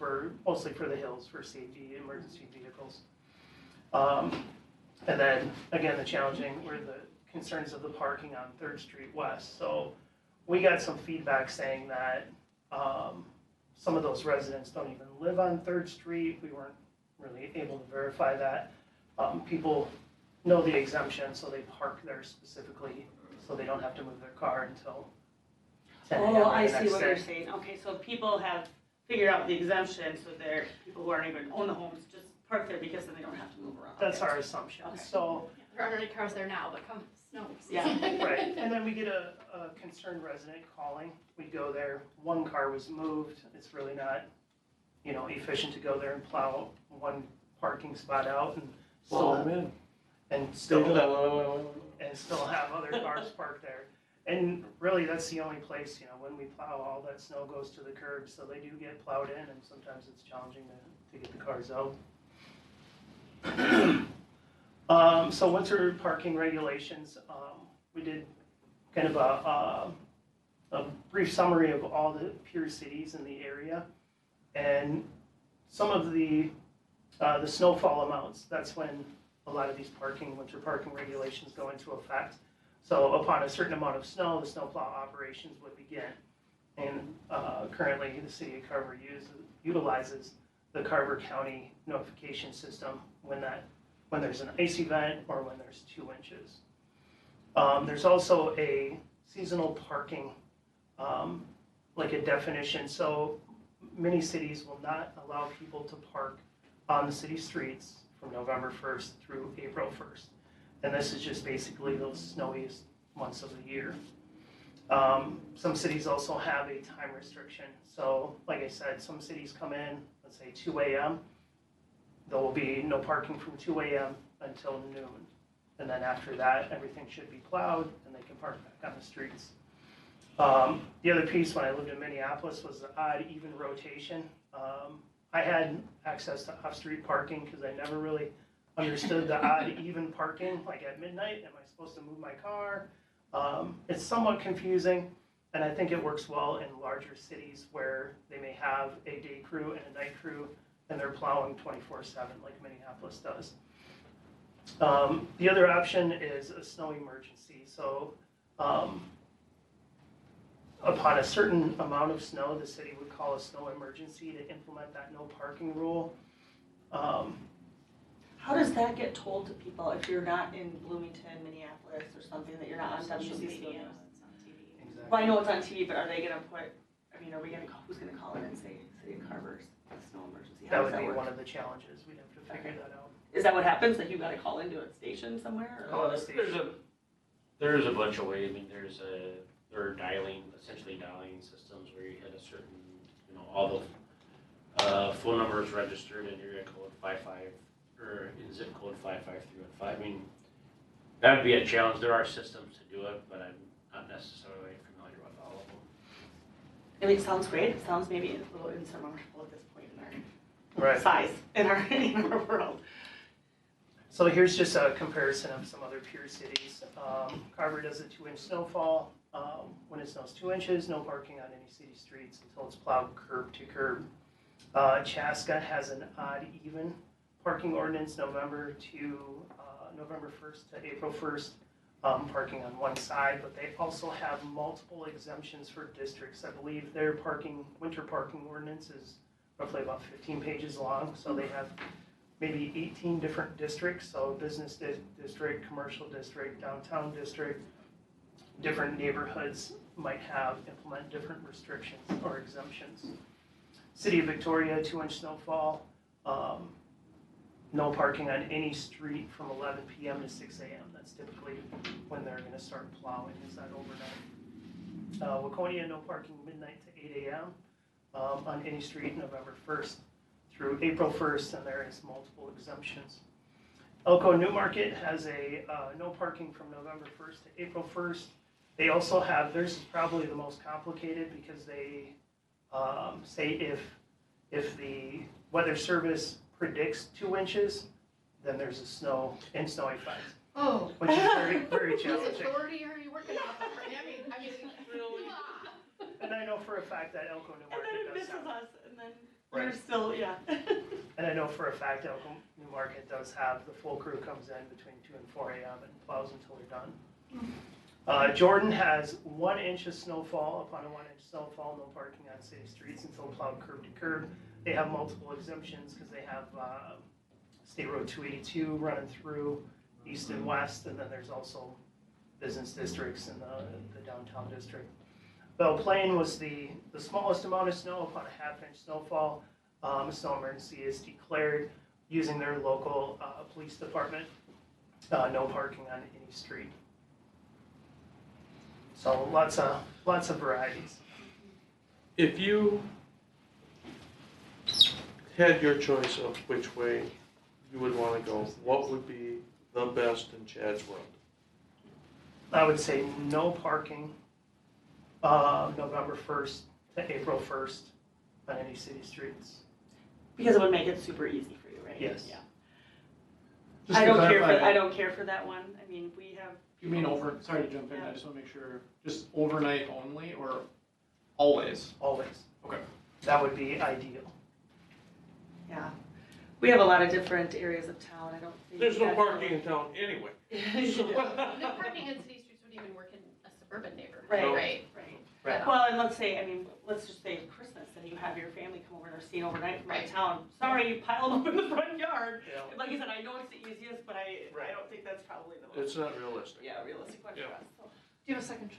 mostly for the hills, for safety, emergency vehicles. And then, again, the challenging were the concerns of the parking on 3rd Street West. So we got some feedback saying that some of those residents don't even live on 3rd Street. We weren't really able to verify that. People know the exemption, so they park there specifically, so they don't have to move their car until 10 a.m. Oh, I the see next what day. you're saying. Okay, so people have figured out the exemption, so they're, people who aren't even own the homes just park there because then they don't have to move around. That's Okay. our assumption. Okay. So, There aren't any cars there now, but come snow. Yeah. right, and then we get a concerned resident calling. We go there, one car was moved. It's really not, efficient to go there and plow one parking spot out and Well, still, I'm in. and Still still, do that, wait. and still have other cars parked there. And really, that's the only place, when we plow, all that snow goes to the curb, so they do get plowed in, and sometimes it's challenging to get the cars out. So winter parking regulations, we did kind of a brief summary of all the peer cities in the area. And some of the The snowfall amounts, that's when a lot of these winter parking regulations go into effect. So upon a certain amount of snow, the snowplow operations would begin. And currently, the city of Carver utilizes the Carver County notification system when there's an ice event or when there's 2 inches. There's also a seasonal parking, like a definition. So many cities will not allow people to park on the city streets from November 1st through April 1st. And this is just basically those snowiest months of the year. Some cities also have a time restriction. So like I said, some cities come in, let's say 2 a.m. There will be no parking from 2 a.m. until noon. And then after that, everything should be plowed and they can park back on the streets. The other piece when I lived in Minneapolis was the odd, even rotation. I had access to off-street parking because I never really understood the odd, even parking. Like at midnight, am I supposed to move my car? It's somewhat confusing, and I think it works well in larger cities where they may have a day crew and a night crew, and they're plowing 24/7 like Minneapolis does. The other option is a snow emergency. So upon a certain amount of snow, the city would call a snow emergency to implement that no parking rule. How does that get told to people if you're not in Bloomington, Minneapolis, or something that you're not on Social WCCO? media, it's on TV. Exactly. Well, I know it's on TV, but are they gonna are we gonna call, who's gonna call in and say, City of Carver's snow emergency? How That does would that be work? one of the challenges. We'd have to figure that out. Is that what happens, that you gotta call into a station somewhere? or- Call the station. There's a bunch of ways. I mean, there are essentially dialing systems where you hit a certain, all the phone numbers registered in area code 55 or in zip code 55315. I mean, that would be a challenge. There are systems to do it, but I'm not necessarily familiar with all of them. I mean, it sounds great, it sounds maybe a little insurmountable at this point in our Right. size, in our world. So here's just a comparison of some other peer cities. Carver does a 2-inch snowfall. When it snows 2 inches, no parking on any city streets until it's plowed curb to curb. Chaska has an odd even parking ordinance November 1st to April 1st, parking on one side, but they also have multiple exemptions for districts. I believe their winter parking ordinance is roughly about 15 pages long, so they have maybe 18 different districts, so business district, commercial district, downtown district, different neighborhoods might implement different restrictions or exemptions. City of Victoria, 2-inch snowfall, no parking on any street from 11 p.m. to 6 a.m. That's typically when they're gonna start plowing, is that overnight. Waconia, no parking midnight to 8 a.m. On any street November 1st through April 1st, and there is multiple exemptions. Elko Newmarket has a no parking from November 1st to April 1st. They also have, theirs is probably the most complicated because they say if the weather service predicts 2 inches, then there's a snowy effect, Oh. which is very, very Whose challenging. authority are you working off of? I mean, And I know for a fact that Elko And then it Newmarket does misses have, us, and then Right. you're still, yeah. and I know for a fact Elko Newmarket does have, the full crew comes in between 2 and 4 a.m. and plows until they're done. Jordan has 1 inch of snowfall. Upon a 1-inch snowfall, no parking on city streets until plowed curb to curb. They have multiple exemptions because they have State Road 282 running through east and west, and then there's also business districts in the downtown district. Belle Plaine was the smallest amount of snow upon a 1/2-inch snowfall. A snow emergency is declared using their local police department. No parking on any street. So lots of varieties. If you had your choice of which way you would want to go, what would be the best in Chad's world? I would say no parking November 1st to April 1st on any city streets. Because it would make it super easy for you, right? Yes. Yeah. Just I to don't clarify, care for that one. I mean, we have. you mean sorry to jump in, Yeah. I just wanna make sure, just overnight only or always? Always. Okay. That would be ideal. Yeah. We have a lot of different areas of town, I don't think. There's no that's- parking in town anyway. No parking in city streets would even work in a suburban neighborhood, Right. right? Right. Well, and let's say, I mean, let's just say Christmas, and you have your family come over and they're staying overnight from out of Right. town. Sorry, you pile them up in the front yard. Yeah. Like I said, I know it's the easiest, but I don't think that's probably the most, It's not realistic. realistic one for Yeah. us, so. Do you have a second choice?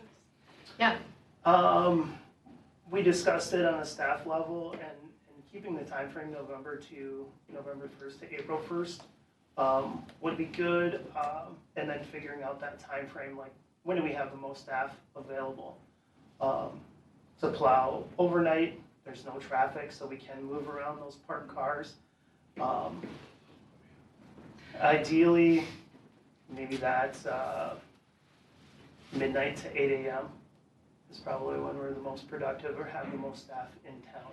We discussed it on a staff level and keeping the time frame November to November 1st to April 1st would be good. And then figuring out that time frame, like when do we have the most staff available to plow overnight? There's no traffic, so we can move around those parked cars. Ideally, maybe that's midnight to 8 a.m. is probably when we're the most productive or have the most staff in town.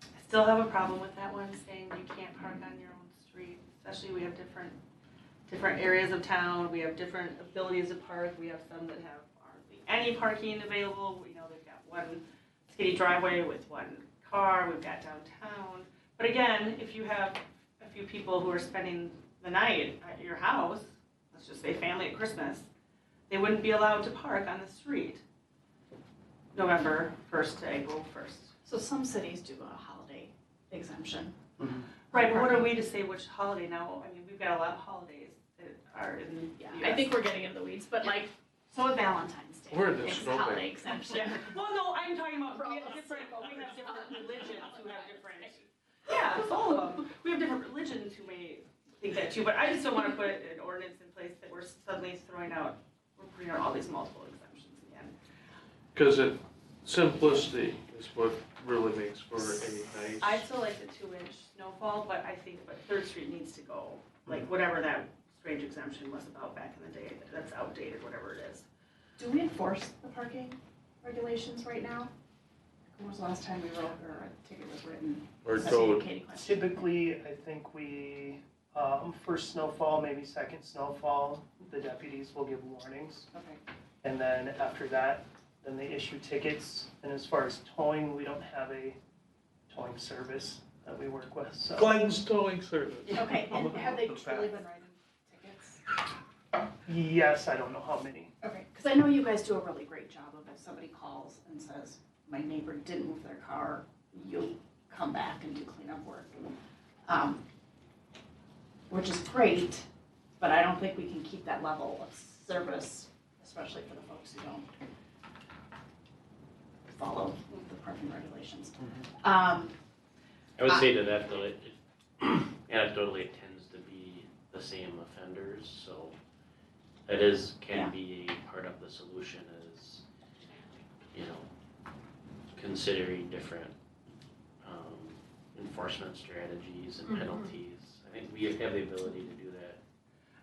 I still have a problem with that one, saying you can't park on your own street, especially we have different areas of town, we have different abilities to park, we have some that have hardly any parking available, you know, they've got one skinny driveway with one car, we've got downtown. But again, if you have a few people who are spending the night at your house, let's just say family at Christmas, they wouldn't be allowed to park on the street November 1st to April 1st. So some cities do a holiday exemption. Right, but what are we to say which holiday now? I mean, we've got a lot of holidays that are in the Yeah, US. I think we're getting into the weeds, but like So it's Valentine's Day, We're in the it's snow holiday band. exemption. Yeah, well, no, I'm talking about, we have different religions who have different, yeah, it's all of them. We have different religions who may think that too, but I just don't wanna put an ordinance in place that we're suddenly throwing out, we're putting out all these multiple exemptions again. Cause simplicity is what really makes for a nice. I still like the 2-inch snowfall, but I think, Third Street needs to go, like, whatever that strange exemption was about back in the day, that's outdated, whatever it is. Do we enforce the parking regulations right now? When was the last time we wrote, or a ticket was written? Or That's a told, Katie question. Typically, I think we, first snowfall, maybe second snowfall, the deputies will give warnings. Okay. And then after that, then they issue tickets. And as far as towing, we don't have a towing service that we work with, so. Glenn's towing service. Okay, I'm and have they looking truly back. been writing tickets? Yes, I don't know how many. Okay, because I know you guys do a really great job of if somebody calls and says, my neighbor didn't move their car, you'll come back and do cleanup work. Which is great, but I don't think we can keep that level of service, especially for the folks who don't follow the parking regulations. I would say to that though, it anecdotally it tends to be the same offenders, so that can be a part of the solution is, you know, considering different enforcement strategies and penalties. I think we have the ability to do that.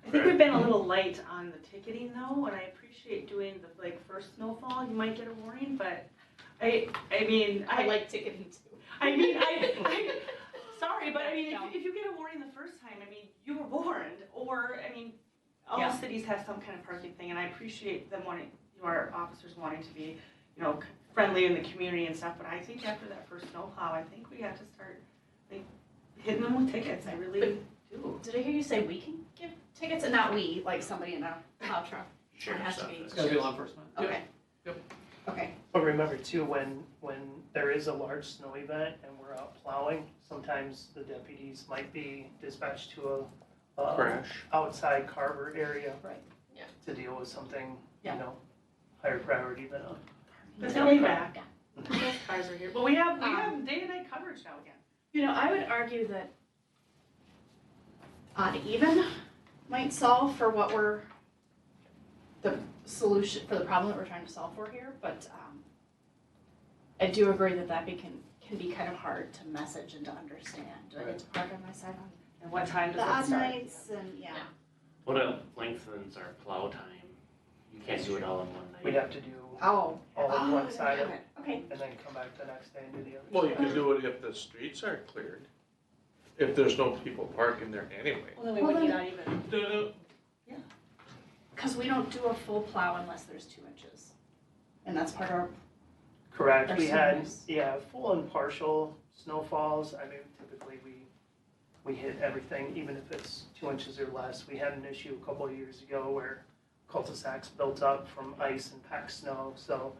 I think we've been a little light on the ticketing though, and I appreciate doing the, first snowfall, you might get a warning, but I like ticketing too. Sorry, but I mean, No. if you get a warning the first time, I mean, you were warned, or, I mean, all Yeah. cities have some kind of parking thing, and I appreciate them wanting, our officers wanting to be, friendly in the community and stuff, but I think after that first snowplow, I think we have to start, hitting them with tickets, I really do. Did I hear you say we can give tickets and not we, like somebody in a plow truck? It has to be. It's gotta be law enforcement. Okay. Yep. Okay. But remember too, when there is a large snow event and we're out plowing, sometimes the deputies might be dispatched to a Crash. outside Carver area. Right. Yeah. To deal with something, Yeah. higher priority than a. But they'll be back. Those cars are here, but we have day and night coverage now again. I would argue that odd even might solve for what the solution, for the problem that we're trying to solve for here, but I do agree that can be kind of hard to message and to understand. Do I get to park on my side on And what time the does it odd start? nights and, yeah. What lengthens our plow time? You can't do it all in one night. We'd have to do Oh. all on one side of it Okay. and then come back the next day and do the other. Well, you side. can do it if the streets aren't cleared. If there's no people parking there anyway. Well, then we Well, would then- not even. Because we don't do a full plow unless there's 2 inches. And that's part of our, Correct, Our we had, snows. full and partial snowfalls, I mean, typically we we hit everything, even if it's 2 inches or less. We had an issue a couple of years ago where cul-de-sacs built up from ice and packed snow, so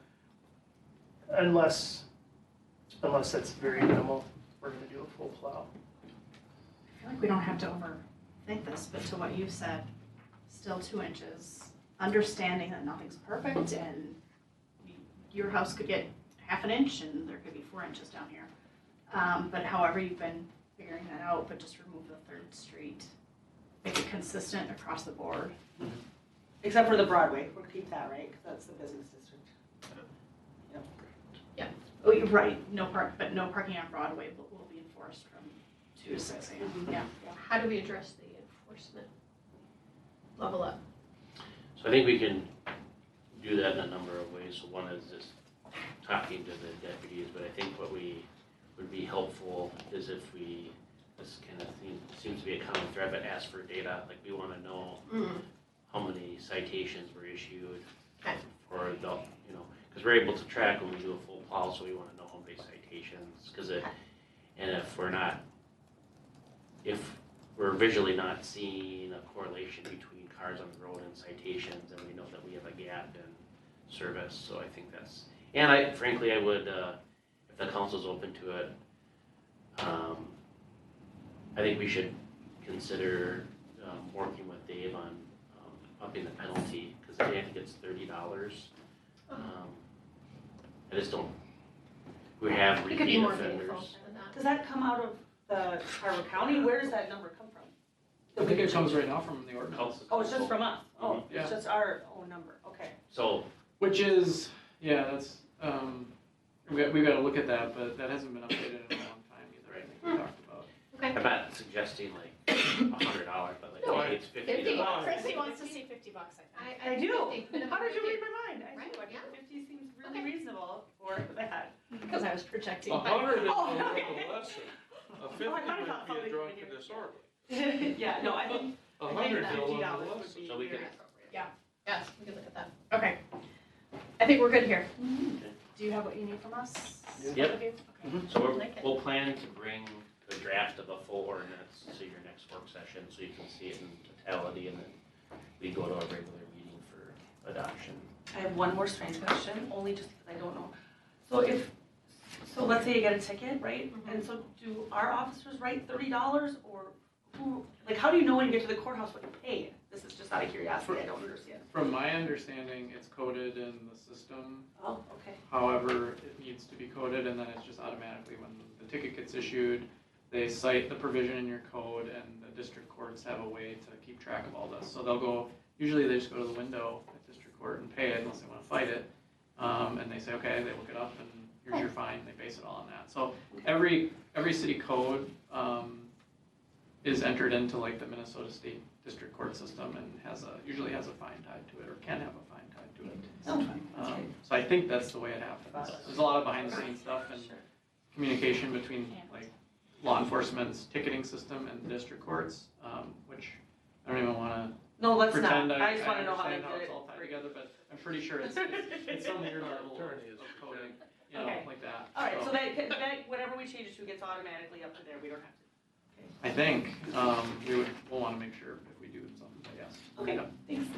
unless that's very minimal, we're gonna do a full plow. I feel like we don't have to overthink this, but to what you said, still 2 inches, understanding that nothing's perfect and your house could get half an inch and there could be 4 inches down here. But however you've been figuring that out, but just remove the 3rd Street, make it consistent across the board. Except for the Broadway, we'll keep that, right, because that's the business district. Oh, you're right, no parking on Broadway will be enforced from 2 to 6 a.m. Yeah. How do we address the enforcement? Level up. So I think we can do that in a number of ways. So one is just talking to the deputies, but I think what would be helpful is if we, this kind of thing seems to be a common thread, but ask for data. Like we want to know how many citations were issued for the, because we're able to track when we do a full plow, so we want to know how many citations, and if we're visually not seeing a correlation between cars on the road and citations, then we know that we have a gap in service. So I think that's, and I would, if the council's open to it, I think we should consider working with Dave on upping the penalty, because I think it's $30. I just don't, we have It could be repeat more offenders. meaningful than that. Does that come out of the Carver County? Where does that number come from? I think it comes right now from the ordinance. Oh, it's just from us? Oh, Yeah. it's just our own number, okay. So, Which is, yeah, that's, we've got to look at that, but that hasn't been updated in a long time either, I think we talked about. Okay. I'm not suggesting like $100, but like, No, maybe it's $50. Chrissy wants to see $50, I think. I do. 50, minimum How did you 50. read my mind? I Right, do. I yeah. think 50 seems really Okay. reasonable for that. Because I was projecting. 100 is a Oh, little okay. lesser. A 50 Oh, I thought might be a something drunk here. and disorderly. Yeah, no, I think 100 is a little $50 would lesser. be So we very can- appropriate. Yes, we can look at that. Okay. I think we're good here. Mm-hmm. Do you have what you need from us? Yep. Both of you? Okay. So Like it. we'll plan to bring the draft of a full ordinance to your next work session, so you can see it in totality, and then we go to a regular meeting for adoption. I have one more strange question, only just because I don't know. So let's say you get a ticket, right? And so do our officers write $30 or who, like how do you know when you get to the courthouse what you paid? This is just out of curiosity, I don't understand. From my understanding, it's coded in the system. Oh, okay. However, it needs to be coded, and then it's just automatically when the ticket gets issued, they cite the provision in your code, and the district courts have a way to keep track of all this. So they'll go, usually they just go to the window at district court and pay it unless they want to fight it. And they say, okay, they look it up, and here's your fine, they base it all on that. So every city code is entered into like the Minnesota State District Court system and usually has a fine tied to it, or can have a fine tied to it. Oh, So I think that's the way it happens. There's a lot of behind the scenes stuff and Sure. communication between like law enforcement's ticketing system and the district courts, which I don't even wanna No, let's not. pretend I just want to know how they understand did it's it. all tied together, but I'm pretty sure it's some weird level of coding, Okay. like that. All right, so that, whatever we change it to gets automatically up to there, we don't have to. I think, we'll wanna make sure if we do something, but yes. Okay, Yeah. thanks.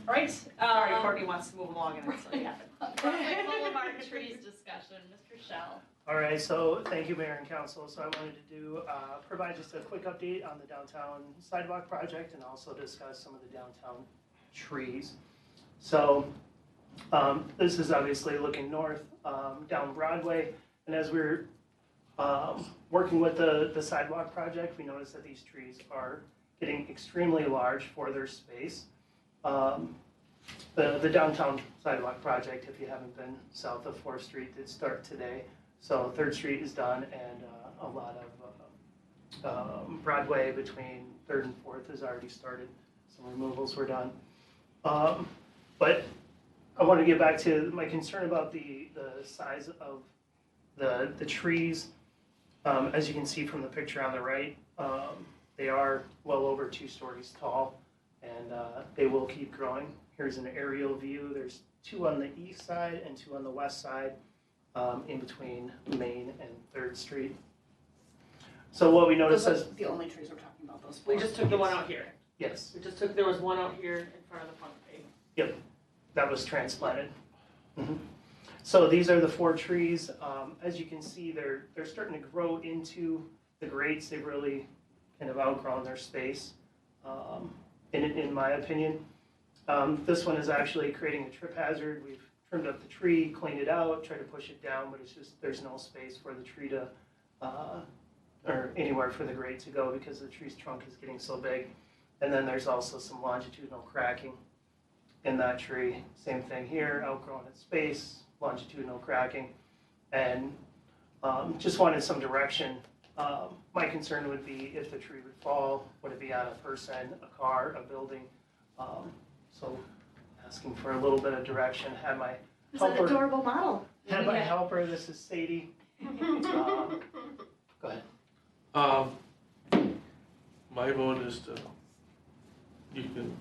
All right. Sorry, Courtney wants to move along and it's like, yeah. Boulevard trees discussion, Mr. Shell. All right, so thank you, Mayor and Council. So I wanted to provide just a quick update on the downtown sidewalk project and also discuss some of the downtown trees. So this is obviously looking north down Broadway, and as we're working with the sidewalk project, we noticed that these trees are getting extremely large for their space. The downtown sidewalk project, if you haven't been south of 4th Street, did start today. So 3rd Street is done, and a lot of Broadway between 3rd and 4th has already started. Some removals were done. But I want to get back to my concern about the size of the trees. As you can see from the picture on the right, they are well over 2 stories tall, and they will keep growing. Here's an aerial view. There's 2 on the east side and 2 on the west side, in between Main and 3rd Street. So what we noticed Those is, are the only trees we're talking about, those We four. just took the one out here. yes, There was one out here in front of the front gate. that was transplanted. Mhm. So these are the 4 trees. As you can see, they're starting to grow into the grates. They've really kind of outgrown their space, in my opinion. This one is actually creating a trip hazard. We've trimmed up the tree, cleaned it out, tried to push it down, but it's just, there's no space for the tree to, or anywhere for the grate to go because the tree's trunk is getting so big. And then there's also some longitudinal cracking in that tree. Same thing here, outgrowing its space, longitudinal cracking. And just wanted some direction. My concern would be if the tree would fall, would it be on a person, a car, a building? So asking for a little bit of direction. Had my It's an helper, adorable model. had my helper, this is Sadie. Go ahead. My vote is to, you can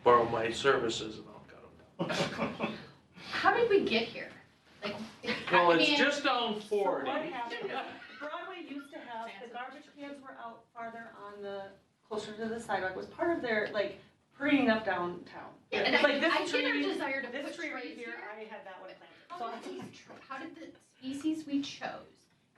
borrow my services and I'll cut them How did we get here? Like, down. Well, I it's mean, just down So 40. what happened is, Broadway used to have, the garbage cans were out farther on the, closer to the sidewalk, it was part of their, like, hurrying up downtown. Yeah, and It's like this I get our tree- desire to This put tree right trees here, here. I had that one planted. How So I did think these how did the species we chose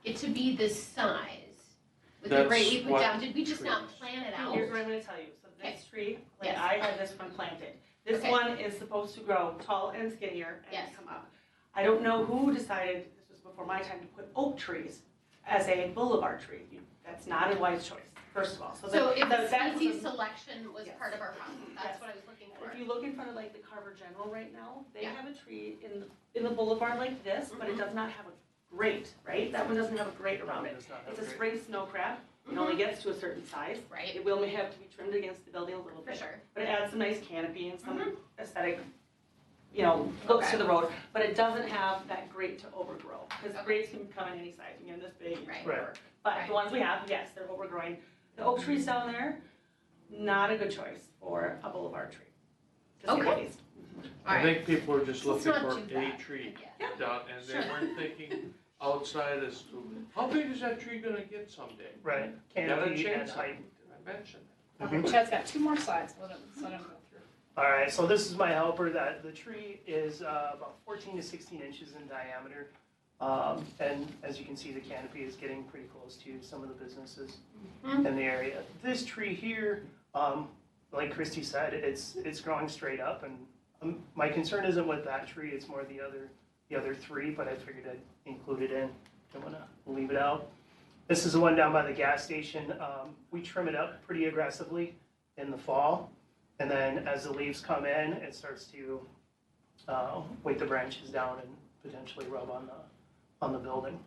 get to be this size with the That's grade we put what down? Did we just not trees- plan it out? Here's what I'm gonna tell you, so this tree, like Yes. I had this one planted. This Okay. one is supposed to grow tall and skinnier and Yes. come up. I don't know who decided, this was before my time, to put oak trees as a boulevard tree. That's not a wise choice, first of all. So the- if that the was species a- selection was Yes. part of our process, that's Yes. what I was looking for. If you look in front of like the Carver General right now, they Yeah. have a tree in the boulevard like this, but it does not have a grate, right? That one doesn't have a grate around it. Does not have It's a great- spring snow crab, it only gets to a certain size. Right, It will have to be trimmed against the building a little for bit, sure. but it adds some nice canopy and some aesthetic, looks to the road, but it doesn't have that grate to overgrow, because Okay. grates can come in any size, you can get this big, Right. whatever. But Right. the ones we have, yes, they're overgrowing. The oak trees down there, not a good choice for a boulevard tree. To say the Okay. least. I Alright. think people are just So it's looking not for too a bad, tree I guess. down, and they weren't thinking outside as to, how big is that tree gonna get someday? Right, You gotta canopy and change height. something, I mentioned that. Okay, Chad's got 2 more slides, let him go through. All right, so this is my helper. That the tree is about 14 to 16 inches in diameter. And as you can see, the canopy is getting pretty close to some of the businesses Mhm. in the area. This tree here, like Christy said, it's growing straight up, and my concern isn't with that tree, it's more the other 3, but I figured I'd include it in. Don't wanna leave it out. This is the one down by the gas station. We trim it up pretty aggressively in the fall, and then as the leaves come in, it starts to weight the branches down and potentially rub on the building.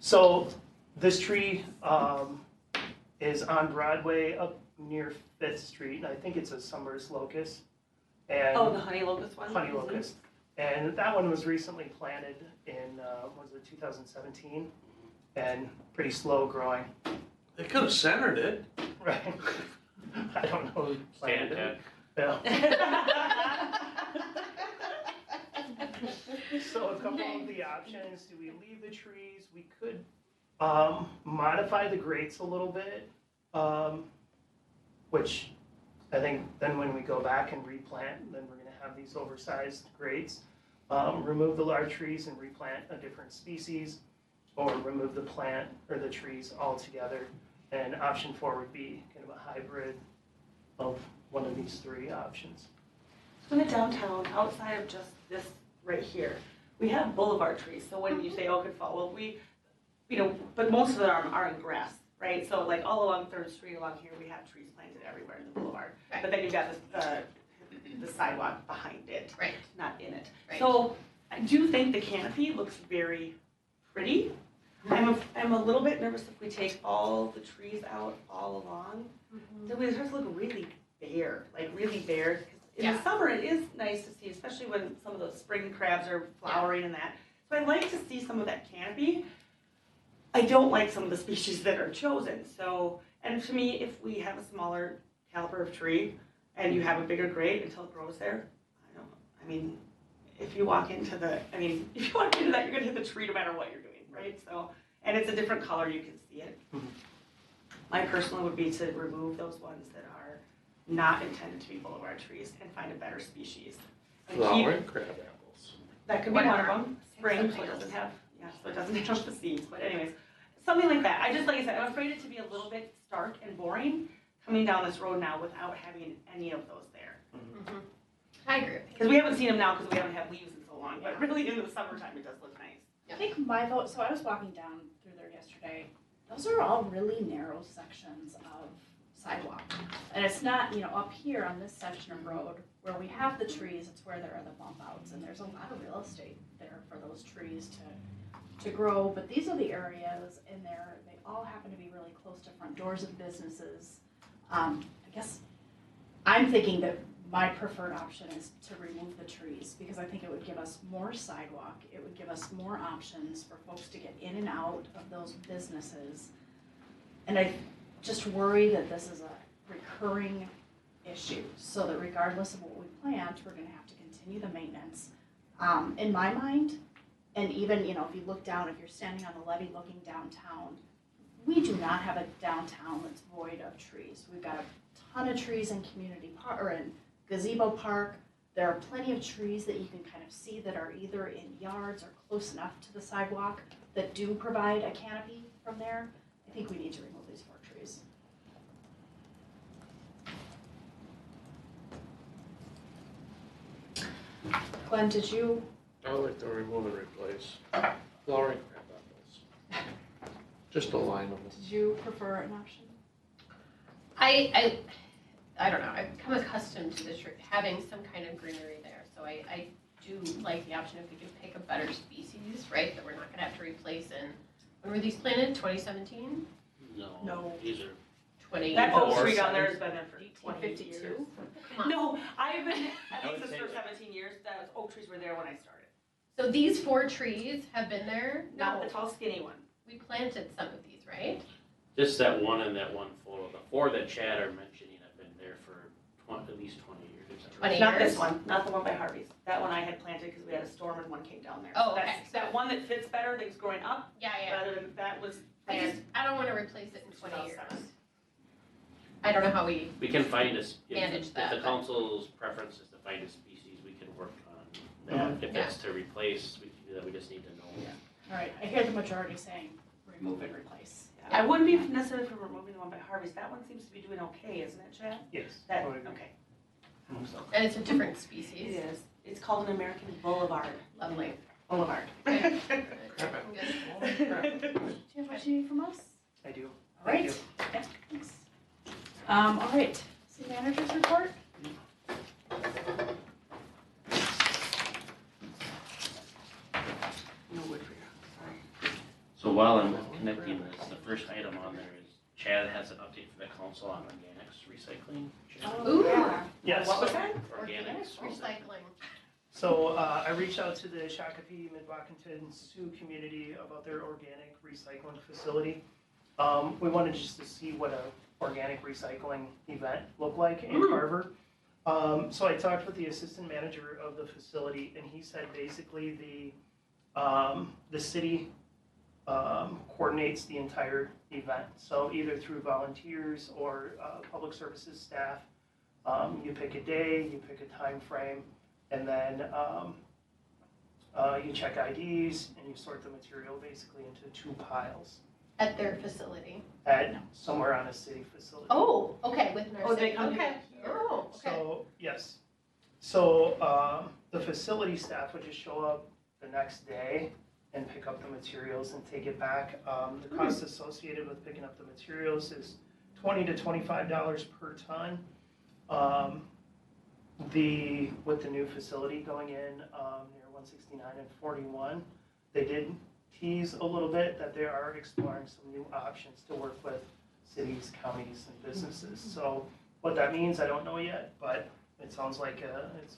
So this tree is on Broadway up near 5th Street, and I think it's a Summers locust. And Oh, the honey locust one? honey locust. And that one was recently planted in, was it 2017? And pretty slow growing. They could have centered it. Right. I don't know who Stand planted it. Ted. Yeah. So a couple of the options, do we leave the trees? We could modify the grates a little bit, which I think then when we go back and replant, then we're gonna have these oversized grates. Remove the large trees and replant a different species, or remove the plant or the trees altogether. And option 4 would be kind of a hybrid of one of these 3 options. So in the downtown, outside of just this right here, we have boulevard trees, so when you say oak and fall, well, but most of them are in grass, right? So like all along 3rd Street along here, we have trees planted everywhere in the boulevard. Right. But then you've got the sidewalk behind it, Right. not in it. Right. So I do think the canopy looks very pretty. I'm a little bit nervous if we take all the trees out all along, then it starts to look really bare, like really bare. 'Cause in the Yeah. summer, it is nice to see, especially when some of those spring crabs are flowering and that. So I'd like to see some of that canopy. I don't like some of the species that are chosen, so, and to me, if we have a smaller caliber of tree and you have a bigger grate until it grows there, if you walk into that, you're gonna hit the tree no matter what you're doing, right? So, and it's a different color, you can see it. My personal would be to remove those ones that are not intended to be boulevard trees and find a better species. And keep- Flowering crab apples. That could be one of Whatever. them, spring, so it doesn't have, so it doesn't have the seeds, but anyways, something like that. I just, like I said, I'm afraid it to be a little bit stark and boring coming down this road now without having any of those there. I agree with you. Because we haven't seen them now because we haven't had leaves in so long, but really in the summertime, it does look nice. I think my vote, so I was walking down through there yesterday, those are all really narrow sections of sidewalk. And it's not, up here on this section of road where we have the trees, it's where there are the bump outs and there's a lot of real estate there for those trees to grow. But these are the areas in there, they all happen to be really close to front doors of businesses. I guess I'm thinking that my preferred option is to remove the trees because I think it would give us more sidewalk. It would give us more options for folks to get in and out of those businesses. And I just worry that this is a recurring issue, so that regardless of what we plant, we're gonna have to continue the maintenance. In my mind, and even, if you look down, if you're standing on the levee looking downtown, we do not have a downtown that's void of trees. We've got a ton of trees in community park, or in Gazebo Park. There are plenty of trees that you can kind of see that are either in yards or close enough to the sidewalk that do provide a canopy from there. I think we need to remove these 4 trees. Glenn, did you? I would like to remove and replace flowering crab apples. Just a line of them. Did you prefer an option? I don't know, I've become accustomed to having some kind of greenery there, so I do like the option if we could pick a better species, right, that we're not gonna have to replace in, when were these planted, 2017? No, these are 20. That oak tree Four. down there has been there for 20 years. 1852? Come on. No, I've been, at I would least say for that. 17 years, those oak trees were there when I started. So these 4 trees have been there? Not the tall skinny one. We planted some of these, right? just that one and that one photo. The 4 that Chad are mentioning have been there for at least 20 years. 20 Not years? this one, not the one by Harvey's. That one I had planted because we had a storm and one came down there. Oh, So okay. that's, that one that fits better, that's growing up, Yeah, yeah. rather than, that was I planted. don't wanna replace it in 20 years. 2007. I don't know how we, We can find a, Manage if that, the but- council's preference is to find a species, we can work on that. If Yeah. it's to replace, we can do that, we just need to know. All right, I hear the majority saying remove and replace. I wouldn't be necessarily for removing the one by Harvey's. That one seems to be doing okay, isn't it, Chad? Yes. That, I would agree. okay. and it's a different It species. is. It's called an American Boulevard. Lovely. Boulevard. Okay. Do you have what you need from us? I do. All right. Thank you. Yeah, thanks. All right, city manager's report? No wood for you, sorry. So while I'm connecting this, the first item on there is Chad has an update for the council on organics recycling. Chad? Ooh. Yeah. Yes. What was that? Organics recycling. Recycling. So I reached out to the Shakopee, Mid-Waconton, Sioux community about their organic recycling facility. We wanted just to see what a organic recycling event looked like in Carver. So I talked with the assistant manager of the facility, and he said basically the city coordinates the entire event. So either through volunteers or public services staff, you pick a day, you pick a time frame, and then you check IDs and you sort the material basically into 2 piles At their facility. at somewhere on a city facility. Oh, okay, within our Oh, they city, come okay. here. Oh, okay. So, yes. So the facility staff would just show up the next day and pick up the materials and take it back. The cost associated with picking up the materials is $20 to $25 per ton. With the new facility going in near 169 and 41, they did tease a little bit that they are exploring some new options to work with cities, counties, and businesses. So what that means, I don't know yet, but it sounds like it's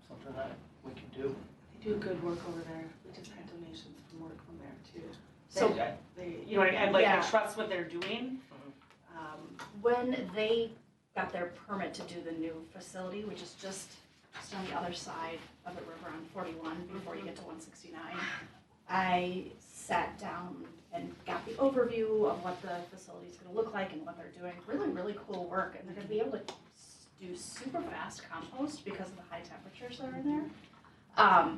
something that we can do. They do good work over there. We just had donations from work from there too. So- They, you know, and like Yeah. I trust what they're doing. When they got their permit to do the new facility, which is just on the other side of the river on 41 before you get to 169, I sat down and got the overview of what the facility's gonna look like and what they're doing. Really, really cool work, and they're gonna be able to do super fast compost because of the high temperatures that are in there.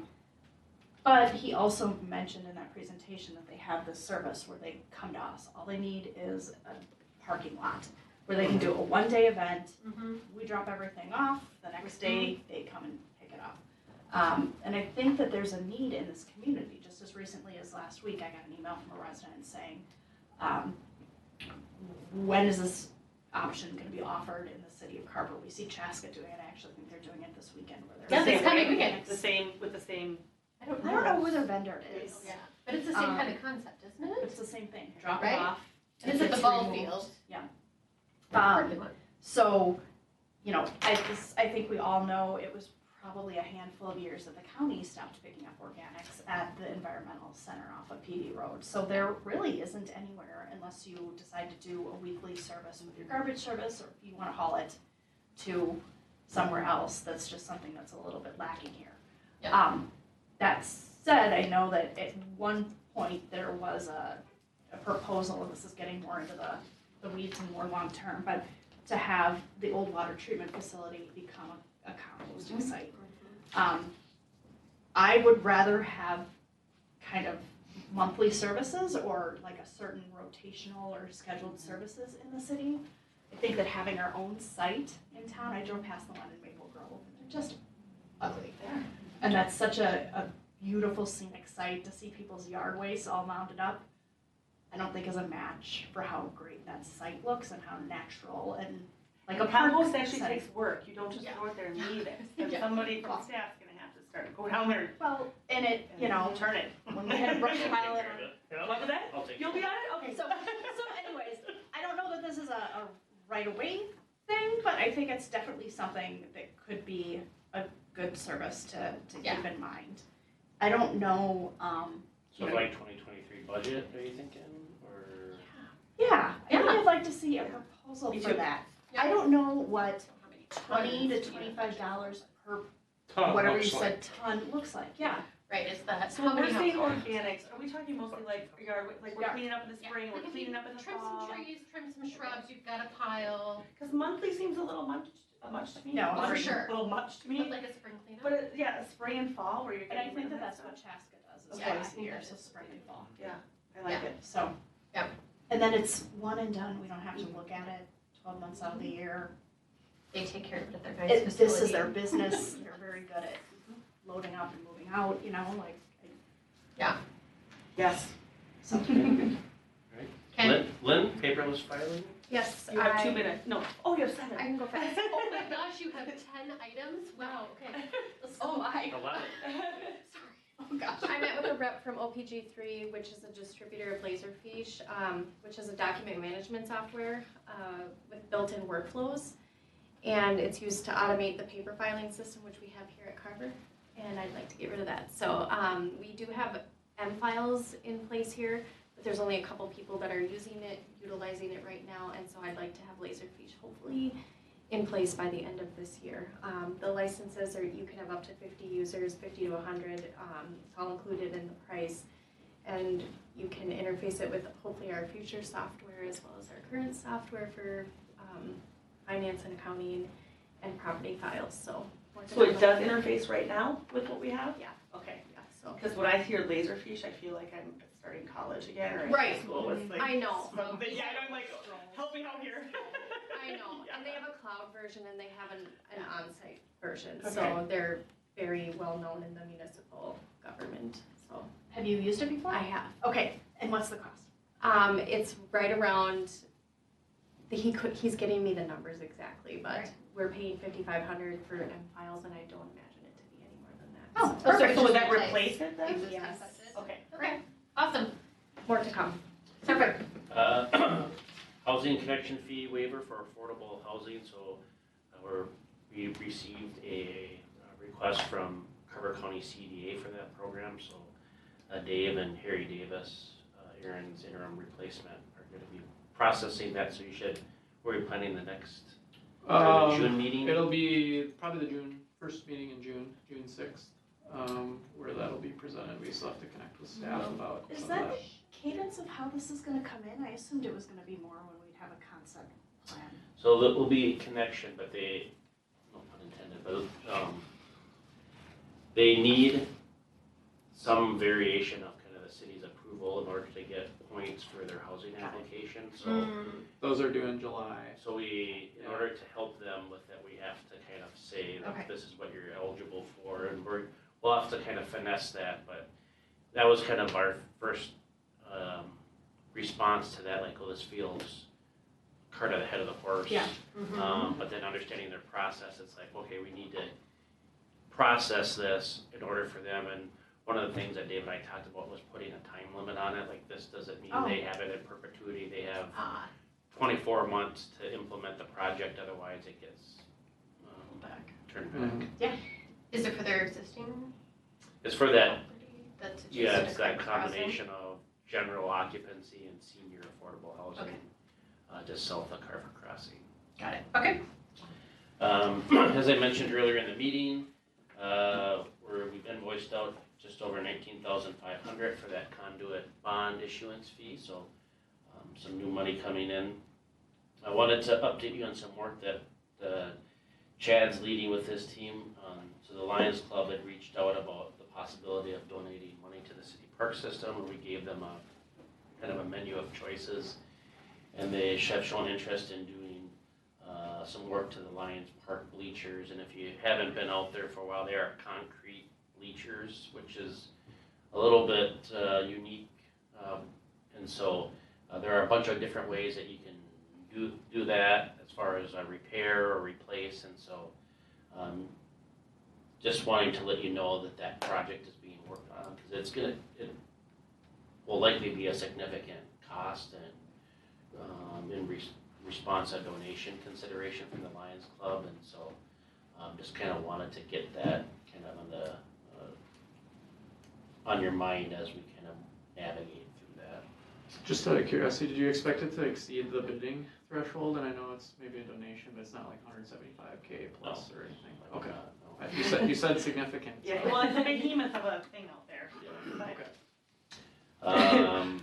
But he also mentioned in that presentation that they have this service where they come to us. All they need is a parking lot where they can do a one-day event. We drop everything off. The next day, they come and pick it up. And I think that there's a need in this community. Just as recently as last week, I got an email from a resident saying, when is this option going to be offered in the city of Carver? We see Chaska doing it. I actually think they're doing it this weekend. Where Yeah, they're this coming weekend. The same, with the same. I don't I don't know who their vendor is. Yeah, but it's the same kind of concept, isn't it? It's the same thing. Drop Right? it off. And it's at the gets ball removed. field. Um, So, you know, I think we all know it was probably a handful of years that the county stopped picking up organics at the environmental center off of PD Road. So there really isn't anywhere unless you decide to do a weekly service with your garbage service, or if you wanna haul it to somewhere else. That's just something that's a little bit lacking here. Yeah. That said, I know that at one point there was a proposal, and this is getting more into the weeds and more long-term, but to have the old water treatment facility become a composting site. I would rather have kind of monthly services or like a certain rotational or scheduled services in the city. I think that having our own site in town, I drove past the one in Maple Grove, and they're just ugly. And that's such a beautiful scenic site to see people's yard waste all mounded up. I don't think is a match for how great that site looks and how natural and like a park Compost actually setting. takes work, you don't just Yeah. throw it there and leave it. And Yeah. somebody from staff's gonna have to go down there Well, and it, you and know, turn it. when we had a brush I'll pile take in care of our. it. What was that? I'll take You'll care be of on it? Okay. So anyways, I don't know that this is a right away thing, but I think it's definitely something that could be a good service to Yeah. keep in mind. I don't know, So like 2023 budget, are you thinking, or? yeah, I think I'd like to see a proposal Me for too. that. Yeah. I don't know what How many $20 tons to do you- $25 per, Ton whatever you looks like. said, ton looks like, yeah. Right, is that, So how when we're many saying households? organics, are we talking mostly like yard, like we're Yeah. cleaning up in the Yeah. spring, we're Like if cleaning you up in the trim fall? some trees, trim some shrubs, you've got a pile, Cause monthly seems a little much to me. No, for Monthly sure. A little much to but me, like a spring cleanup. but yeah, spring and fall where you're And I getting think rid that of that's what stuff. Chaska does, is Okay. twice a year, so spring and fall. I like Yeah. it. So. Yeah. And then it's one and done, we don't have to look at it 12 months out of the year. They take care of it at their nice facility. This is their business, they're very good at loading up and moving out, you know, like, Yes. so. Ken? Lynn, paperless filing? Yes, You have 2 minutes, no, oh, you have 7. I can go fast. Oh my gosh, you have 10 items? Wow, okay. Oh my. 11. Oh, gosh. I met with a rep from OPG3, which is a distributor of Laserfiche, which is a document management software with built-in workflows. And it's used to automate the paper filing system, which we have here at Carver. And I'd like to get rid of that. So we do have M-files in place here, but there's only a couple people that are using it, utilizing it right now. And so I'd like to have Laserfiche hopefully in place by the end of this year. The licenses are, you can have up to 50 users, 50 to 100. It's all included in the price. And you can interface it with hopefully our future software as well as our current software for finance and accounting and property files, so. So it does interface right now with what we have? Yeah. Okay, Yeah, so. because when I hear Laserfiche, I feel like I'm starting college again or in Right. school. It's like I know. Yeah, I'm like, help me out here. I know, and they have a cloud version and they have an on-site version, Okay. so they're very well known in the municipal government, so. Have you used it before? I have. Okay, and what's the cost? It's right around, he's getting me the numbers exactly, but Right. we're paying $5,500 for M-files and I don't imagine it to be any more than that. Oh, so. perfect. So would that Replace. replace it then? Existing Yes. budget. Okay. Okay, awesome, More to come. perfect. Housing connection fee waiver for affordable housing, so we received a request from Carver County CDA for that program, so Dave and Harry Davis, Aaron's interim replacement, are gonna be processing that, so we're planning the next, or the June meeting? It'll be probably the first meeting in June 6th, where that'll be presented. We still have to connect with staff about Is some of that, that. cadence of how this is gonna come in? I assumed it was gonna be more when we'd have a concept plan. So there will be a connection, but they, no pun intended, but they need some variation of kind of the city's approval in order to get points for their housing application, so. Those are due in July. So we, in order to help them with that, we have to kind of say Okay. that this is what you're eligible for, and we'll have to kind of finesse that, but that was kind of our first, response to that, like, oh, this feels cart at the head of the horse. Yeah. But then understanding their process, it's like, okay, we need to process this in order for them, and one of the things that Dave and I talked about was putting a time limit on it, like this doesn't mean they have it in perpetuity, they have 24 months to implement the project, otherwise it gets Back. turned back. Is it for their existing It's for that, property? That's just yeah, a it's that crossing? combination of general occupancy and senior affordable housing, Okay. just south of Carver Crossing. Got it, okay. As I mentioned earlier in the meeting, we've invoiced out just over 19,500 for that conduit bond issuance fee, so some new money coming in. I wanted to update you on some work that Chad's leading with his team. So the Lions Club had reached out about the possibility of donating money to the city park system, and we gave them a kind of a menu of choices, and they have shown interest in doing some work to the Lions Park bleachers. And if you haven't been out there for a while, they are concrete bleachers, which is a little bit unique, and so there are a bunch of different ways that you can do that as far as a repair or replace, and so just wanting to let you know that that project is being worked on, because it will likely be a significant cost, and in response a donation consideration from the Lions Club, and so just kind of wanted to get that kind of on the on your mind as we kind of navigate through that. Just out of curiosity, did you expect it to exceed the bidding threshold? And I know it's maybe a donation, but it's not like 175K plus or anything. Okay. No. You said significant. Yeah, so- well, it's a behemoth of a thing out there. But Okay.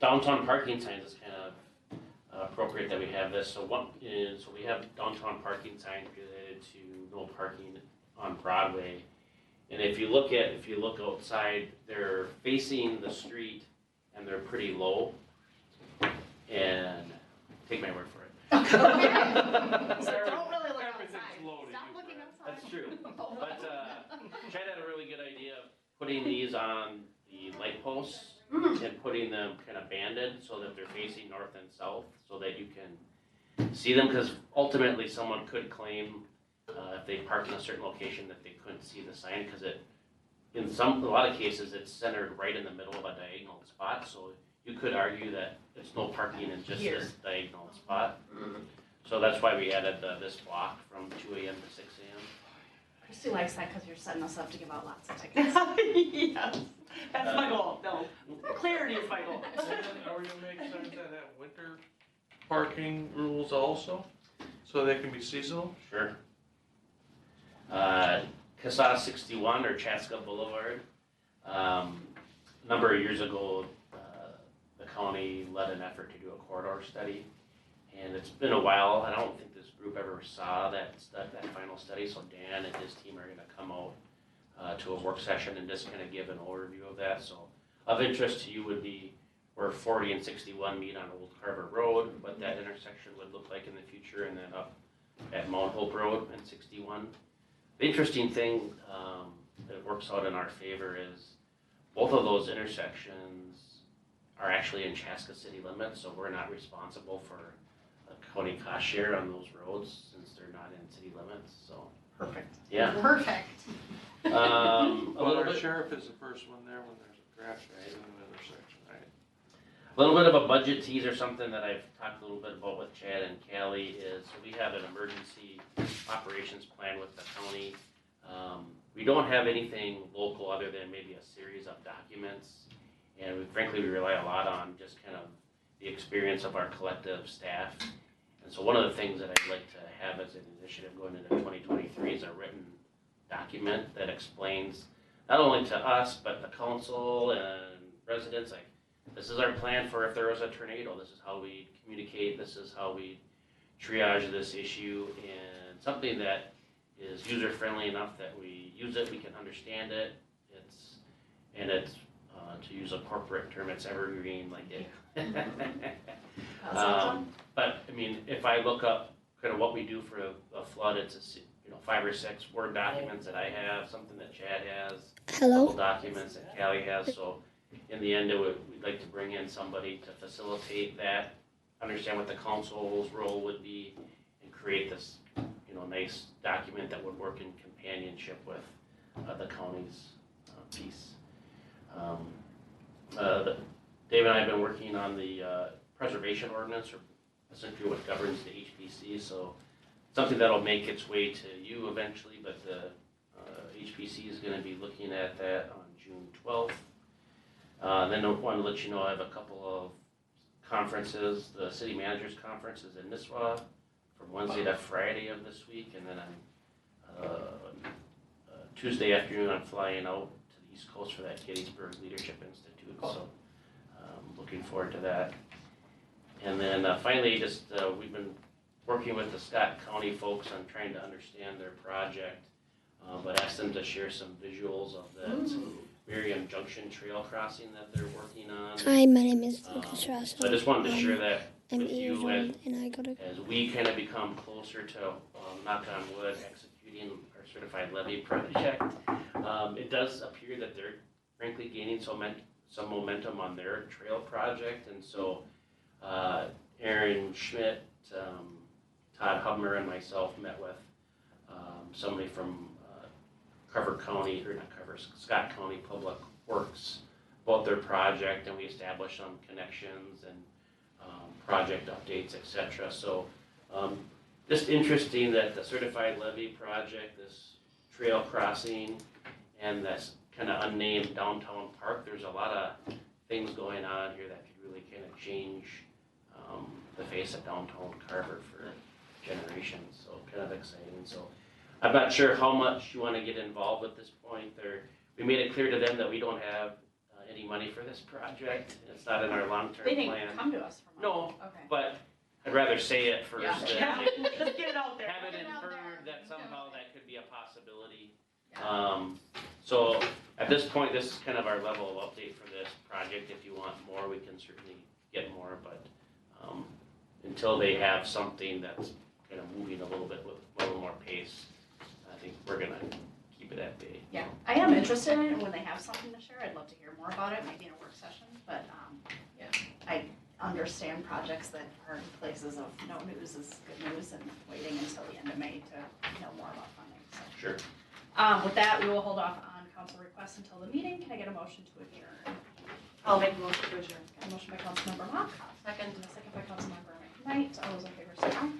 Downtown parking signs is kind of appropriate that we have this. So we have downtown parking signs related to no parking on Broadway. And if you look outside, they're facing the street and they're pretty low. And take my word for it. So don't really look Everything's outside. low to Stop you, looking Brad. outside. That's true. But Chad had a really good idea of putting these on the light posts and putting them kind of banded so that they're facing north and south, so that you can see them, because ultimately someone could claim if they park in a certain location that they couldn't see the sign, because a lot of cases it's centered right in the middle of a diagonal spot, so you could argue that it's no parking in just this diagonal spot. So that's why we added this block from 2 a.m. to 6 a.m. Christy likes that because you're setting us up to give out lots of tickets. yes, that's my goal. No, clarity is my goal. And then are we gonna make signs that have winter parking rules also, so they can be seasonal? Sure. Casa 61 or Chaska Boulevard. A number of years ago, the county led an effort to do a corridor study, and it's been a while. I don't think this group ever saw that final study, so Dan and his team are going to come out to a work session and just kind of give an overview of that. So of interest to you would be where 40 and 61 meet on Old Carver Road, what that intersection would look like in the future, and then up at Mount Hope Road and 61. The interesting thing that works out in our favor is both of those intersections are actually in Chaska city limits, so we're not responsible for a county cost share on those roads since they're not in city limits, so. Perfect. Yeah. Perfect. A Well, little our bit, sheriff is the first one there when there's a crash in the intersection, right? a little bit of a budget tease or something that I've talked a little bit about with Chad and Callie is we have an emergency operations plan with the county. We don't have anything local other than maybe a series of documents, and frankly we rely a lot on just kind of the experience of our collective staff. And so one of the things that I'd like to have as an initiative going into 2023 is a written document that explains not only to us but the council and residents, like this is our plan for if there was a tornado, this is how we communicate, this is how we triage this issue, and something that is user-friendly enough that we use it, we can understand it, it's, to use a corporate term, it's evergreen, like it. But, I mean, if I look up kind of what we do for a flood, it's 5 or 6 Word documents that I have, something that Chad has, couple documents that Callie has, so in the end, we'd like to bring in somebody to facilitate that, understand what the council's role would be, and create this, nice document that would work in companionship with the county's piece. Dave and I have been working on the preservation ordinance, or essentially what governs the HPC, so something that'll make its way to you eventually, but the HPC is going to be looking at that on June 12th. Then I want to let you know I have a couple of conferences. The city managers conference is in Nisswa from Wednesday to Friday of this week, and then Tuesday afternoon I'm flying out to the East Coast for that Gettysburg Leadership Institute, so looking forward to that. And then finally, just we've been working with the Scott County folks on trying to understand their project, but asked them to share some visuals of that Miriam Junction trail crossing that they're working on. Hi, my name is Lucas Rosso. So I just wanted to share that I'm with 8 years you old and I go to as we kind of become closer to, knock on wood, executing our certified levy project. It does appear that they're frankly gaining some momentum on their trail project, and so Aaron Schmidt, Todd Hubmer, and myself met with somebody from Carver County, or not Carver, Scott County Public Works about their project, and we established some connections and project updates, etc. So just interesting that the certified levy project, this trail crossing, and this kind of unnamed downtown park, there's a lot of things going on here that could really kind of change the face of downtown Carver for generations, so kind of exciting. So I'm not sure how much you want to get involved at this point. We made it clear to them that we don't have any money for this project. It's not in our long-term They plan. didn't come to us for No, money. Okay. but I'd rather say it first Yeah. than Just get it out there. have it Get it out inferred there. that somehow that could be a possibility. Yeah. So at this point, this is kind of our level of update for this project. If you want more, we can certainly get more, but until they have something that's kind of moving a little bit with a little more pace, I think we're gonna keep it at bay. Yeah, I am interested in it, when they have something to share, I'd love to hear more about it, maybe in a work session, but, Yeah. I understand projects that are in places of no news is good news, and waiting until the end of May to know more about funding, so. Sure. With that, we will hold off on council requests until the meeting. Can I get a motion to adjourn? I'll make a motion to adjourn. Got a motion by Councilmember Mock, Second. and a second by Councilmember McKnight. All those in favor say aye.